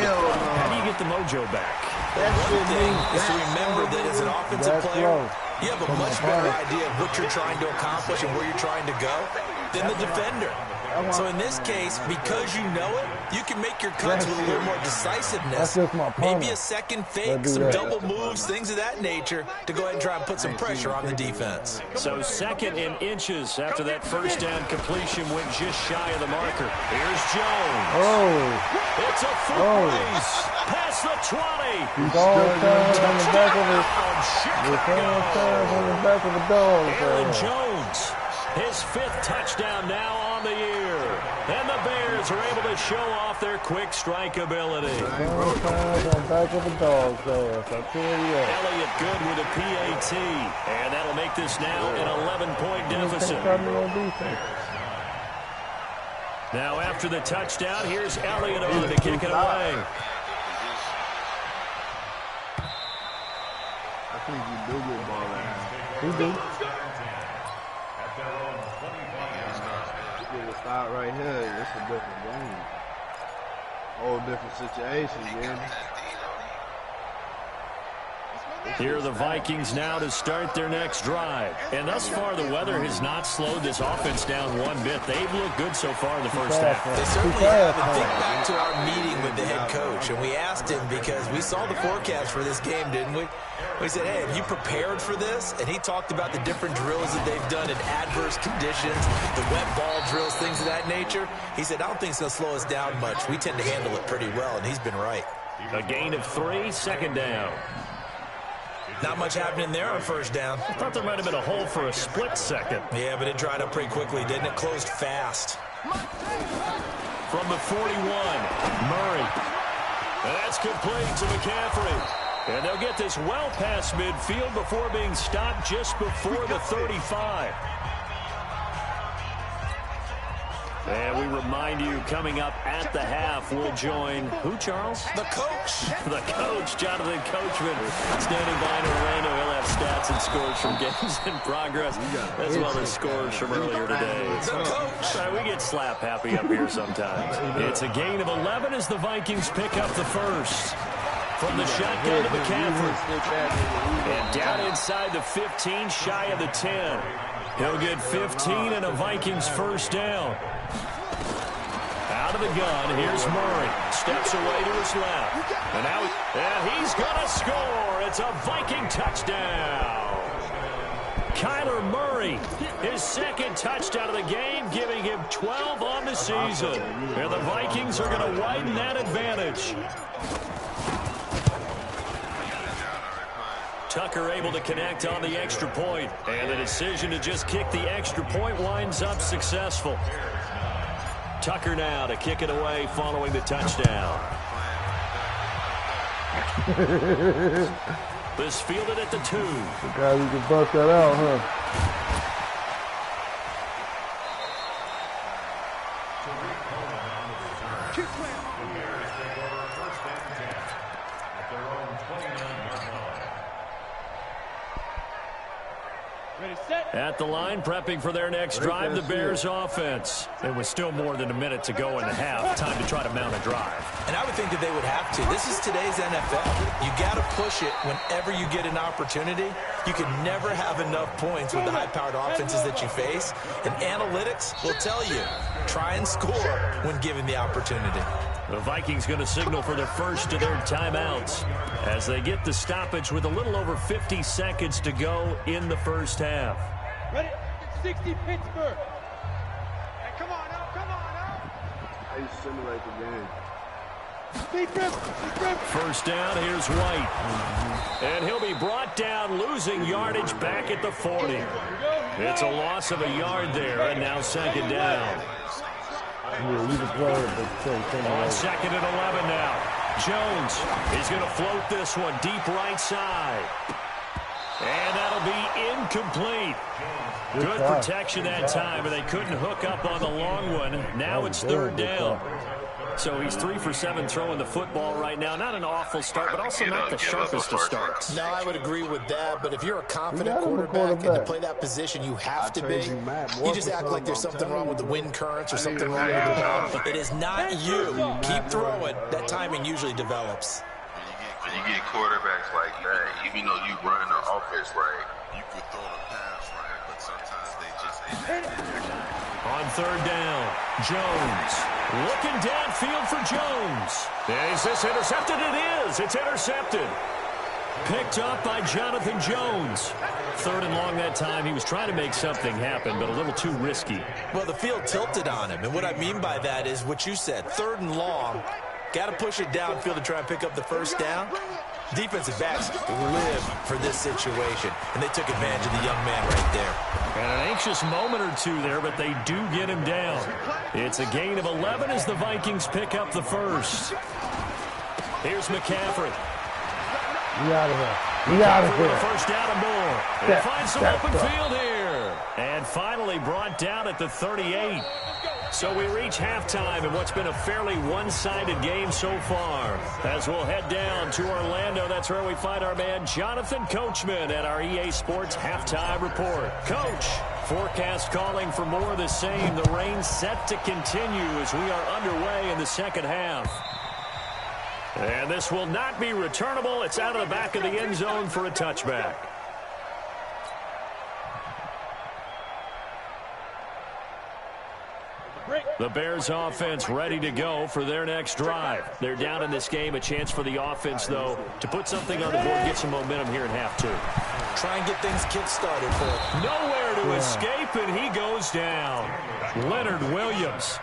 How do you get the mojo back? One thing is to remember that as an offensive player, you have a much better idea of what you're trying to accomplish and where you're trying to go than the defender. So in this case, because you know it, you can make your cuts with a little more decisiveness. Maybe a second fake, some double moves, things of that nature to go ahead and try and put some pressure on the defense. So 2nd and inches after that first down completion went just shy of the marker. Here's Jones. It's a full race past the 20. Aaron Jones, his 5th touchdown now on the year. And the Bears are able to show off their quick strike ability. Elliott good with a PAT. And that'll make this now an 11-point deficit. Now after the touchdown, here's Elliott on to kick it away. I think you do get ball there. He do. Start right here. It's a different game. Whole different situation, man. Here are the Vikings now to start their next drive. And thus far, the weather has not slowed this offense down one bit. They've looked good so far in the first half. They certainly have. And think back to our meeting with the head coach, and we asked him because we saw the forecast for this game, didn't we? We said, hey, have you prepared for this? And he talked about the different drills that they've done in adverse conditions, the wet ball drills, things of that nature. He said, I don't think it's going to slow us down much. We tend to handle it pretty well, and he's been right. A gain of 3, 2nd down. Not much happening there on first down. I thought there might have been a hole for a split second. Yeah, but it dried up pretty quickly, didn't it? Closed fast. From the 41, Murray. And that's complete to McCaffrey. And they'll get this well past midfield before being stopped just before the 35. And we remind you, coming up at the half, we'll join who, Charles? The coach. The coach, Jonathan Coachman, standing by in Orlando. He'll have stats and scores from games in progress, as well as scores from earlier today. The coach. We get slap happy up here sometimes. It's a gain of 11 as the Vikings pick up the first. From the shotgun to McCaffrey. And down inside the 15, shy of the 10. He'll get 15 and a Vikings first down. Out of the gun, here's Murray. Steps away to his left. And now he's going to score. It's a Viking touchdown. Kyler Murray, his second touchdown of the game, giving him 12 on the season. And the Vikings are going to widen that advantage. Tucker able to connect on the extra point. And the decision to just kick the extra point winds up successful. Tucker now to kick it away following the touchdown. This fielded at the 2. The guy who can bust that out, huh? At the line, prepping for their next drive, the Bears offense. There was still more than a minute to go in the half. Time to try to mount a drive. And I would think that they would have to. This is today's NFL. You got to push it whenever you get an opportunity. You can never have enough points with the high-powered offenses that you face. And analytics will tell you, try and score when given the opportunity. The Vikings going to signal for the first of their timeouts as they get the stoppage with a little over 50 seconds to go in the first half. Ready? 60 Pittsburgh. Hey, come on now, come on now. How you simulate the game? First down, here's White. And he'll be brought down, losing yardage back at the 40. It's a loss of a yard there, and now second down. On second and 11 now. Jones is going to float this one deep right side. And that'll be incomplete. Good protection that time, but they couldn't hook up on the long one. Now it's third down. So he's 3 for 7 throwing the football right now. Not an awful start, but also not the sharpest of starts. No, I would agree with that. But if you're a confident quarterback and to play that position, you have to be. You just act like there's something wrong with the wind currents or something wrong with the ball. It is not you. Keep throwing. That timing usually develops. When you get quarterbacks like that, even though you run the offense right, you could throw the pass right, but sometimes they just ain't. On third down, Jones looking downfield for Jones. Is this intercepted? It is. It's intercepted. Picked up by Jonathan Jones. Third and long that time. He was trying to make something happen, but a little too risky. Well, the field tilted on him, and what I mean by that is what you said. Third and long. Got to push it downfield to try and pick up the first down. Defensive backs live for this situation, and they took advantage of the young man right there. And an anxious moment or two there, but they do get him down. It's a gain of 11 as the Vikings pick up the first. Here's McCaffrey. We out of here. We out of here. First down and more. They find some open field here. And finally brought down at the 38. So we reach halftime in what's been a fairly one-sided game so far. As we'll head down to Orlando, that's where we find our man Jonathan Coachman at our EA Sports Halftime Report. Coach, forecast calling for more of the same. The rain set to continue as we are underway in the second half. And this will not be returnable. It's out of the back of the end zone for a touchback. The Bears offense ready to go for their next drive. They're down in this game. A chance for the offense, though, to put something on the board, get some momentum here in half two. Try and get things kick-started for it. Nowhere to escape, and he goes down. Leonard Williams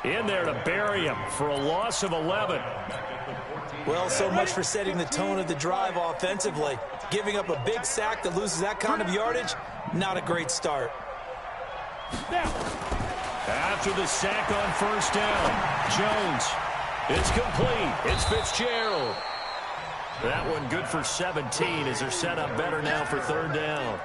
in there to bury him for a loss of 11. Well, so much for setting the tone of the drive offensively. Giving up a big sack that loses that kind of yardage, not a great start. After the sack on first down, Jones, it's complete. It's Fitzgerald. That one good for 17 as they're set up better now for third down.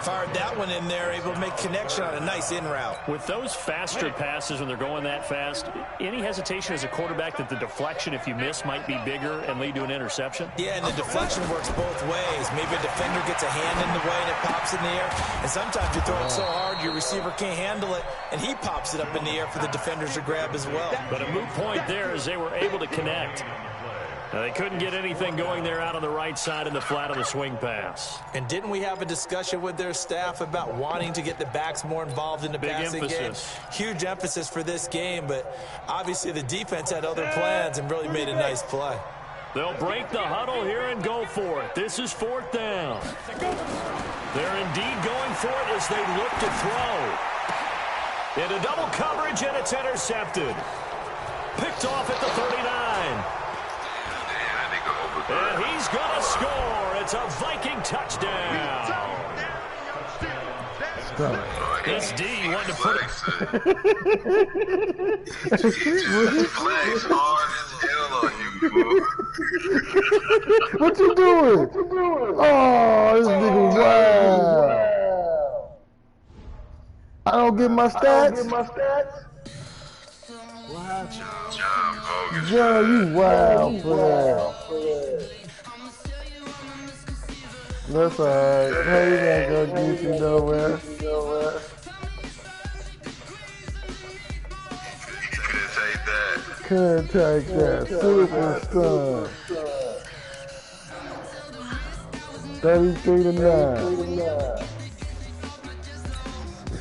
Fired that one in there, able to make connection on a nice in route. With those faster passes when they're going that fast, any hesitation as a quarterback that the deflection, if you miss, might be bigger and lead to an interception? Yeah, and the deflection works both ways. Maybe a defender gets a hand in the way and it pops in the air. And sometimes you throw it so hard your receiver can't handle it, and he pops it up in the air for the defenders to grab as well. But a moot point there as they were able to connect. Now, they couldn't get anything going there out on the right side in the flat on the swing pass. And didn't we have a discussion with their staff about wanting to get the backs more involved in the passing game? Huge emphasis for this game, but obviously the defense had other plans and really made a nice play. They'll break the huddle here and go for it. This is 4th down. They're indeed going for it as they look to throw. Into double coverage, and it's intercepted. Picked off at the 39. And he's going to score. It's a Viking touchdown. This D wanted to put it. Flags hard as hell on you, fool. What you doing? Oh, this nigga wild. I don't get my stats. John, you wild for that. That's alright. Hey, you ain't gonna get you nowhere. Couldn't take that. Super stun. 33-9.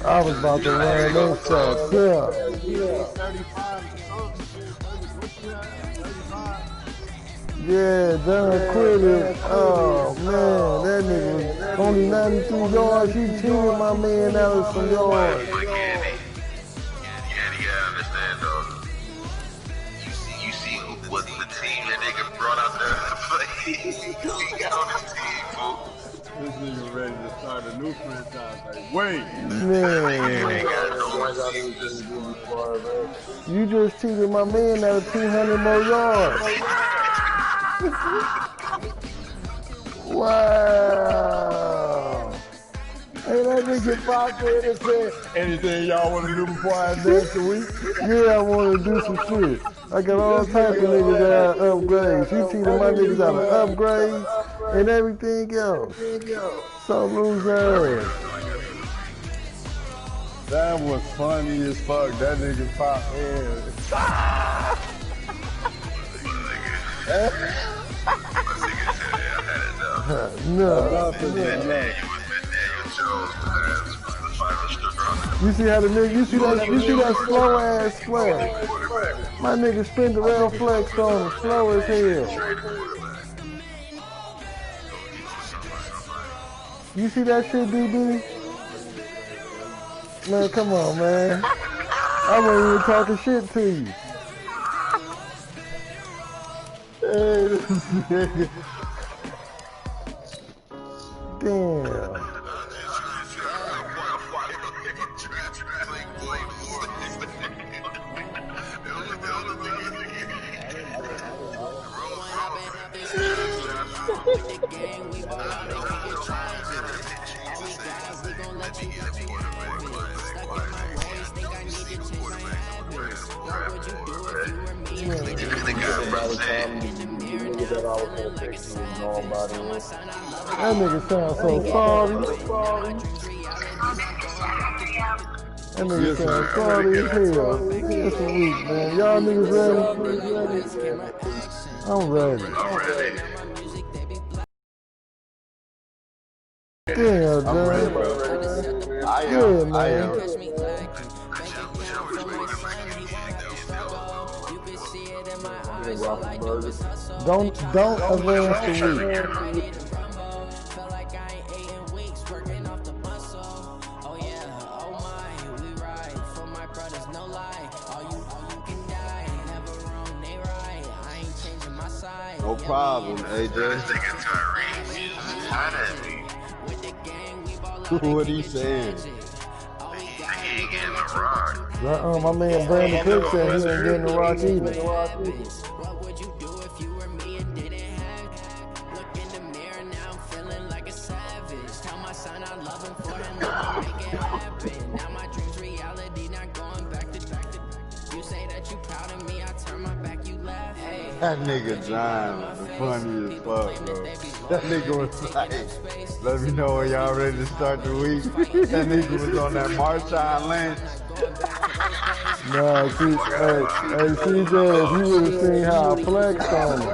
I was about to run those shots up. Yeah, John quit it. Oh man, that nigga was only 92 yards. He cheated my man out of some yards. You gotta understand though. You see what the team that nigga brought out there to play. He got on his team, fool. This nigga ready to start a new franchise. Like, wait. Man. You just cheated my man out of 200 more yards. Wow. Hey, that nigga popped in and said, anything y'all want to do before I advance the week? Yeah, I want to do some shit. I got all types of niggas that have upgrades. You cheated my niggas out of upgrades and everything else. So loser. That was funny as fuck. That nigga popped in. No. You see how the nigga, you see that slow ass flex. My nigga spin the rail flex on him, slow as hell. You see that shit, DB? Man, come on, man. I wasn't even talking shit to you. Damn. That nigga sounds so sorry. That nigga sounds sorry as hell. It's a week, man. Y'all niggas ready? I'm ready. Damn, man. I am. Don't advance the week. No problem, AJ. What he saying? My man Brandon Cook said he ain't getting the rock either. That nigga John was funny as fuck, bro. That nigga was like, let me know when y'all ready to start the week. That nigga was on that Marshawn Lynch. Nah, see, hey, CJ, if you would have seen how I flexed on him.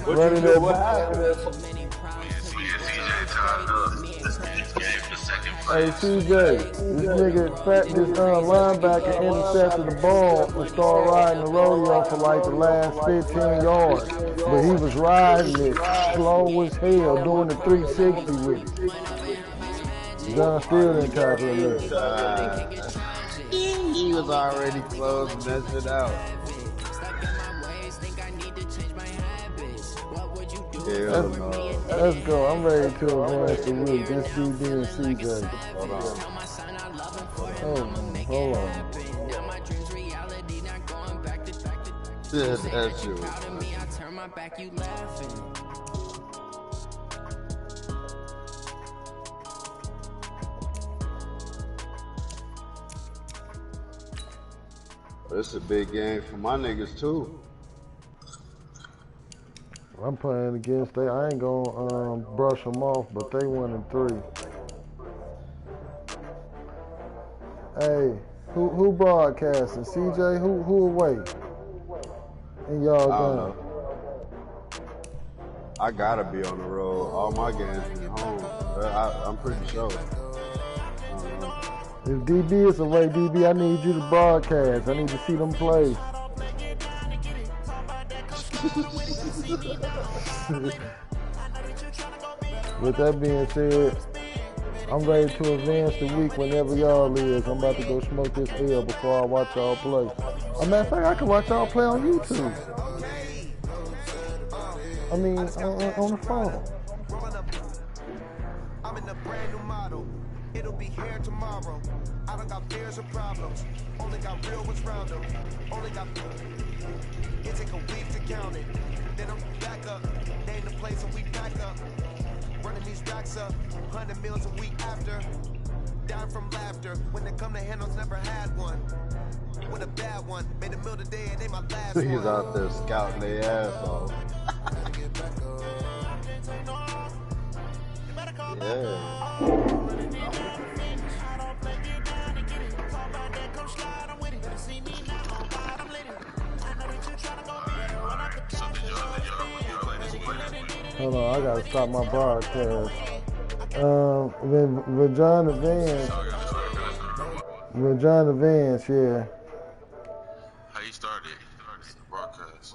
Running that. CJ tied up. This game for second Hey, CJ, this nigga, this linebacker intercepted the ball and started riding the rodeo for like the last 15 yards. But he was riding it slow as hell, doing the 360 with it. John still didn't tackle him. He was already closing that shit out. Hell no. Let's go. I'm ready to advance the week. This CD and CJ. Hold on. Hold on. That shit was It's a big game for my niggas too. I'm playing against they. I ain't gonna brush them off, but they 1-3. Hey, who broadcasting? CJ, who away? And y'all done? I gotta be on the road. All my games from home. I'm pretty sure. If DB is away, DB, I need you to broadcast. I need to see them play. With that being said, I'm ready to advance the week whenever y'all is. I'm about to go smoke this L before I watch y'all play. As a matter of fact, I can watch y'all play on YouTube. I mean, on the phone. I'm in a brand new model. It'll be here tomorrow. I don't got fears or problems. Only got real ones round them. Only got it take a week to count it. Then I'm back up. Name the place and we back up. Running these racks up. 100 meals a week after. Down from laughter. When they come to handles, never had one. With a bad one. Made a meal today and they my last one. He's out there scouting their ass off. Yeah. Hold on, I gotta stop my broadcast. Vagina Vance, yeah. How you started broadcast?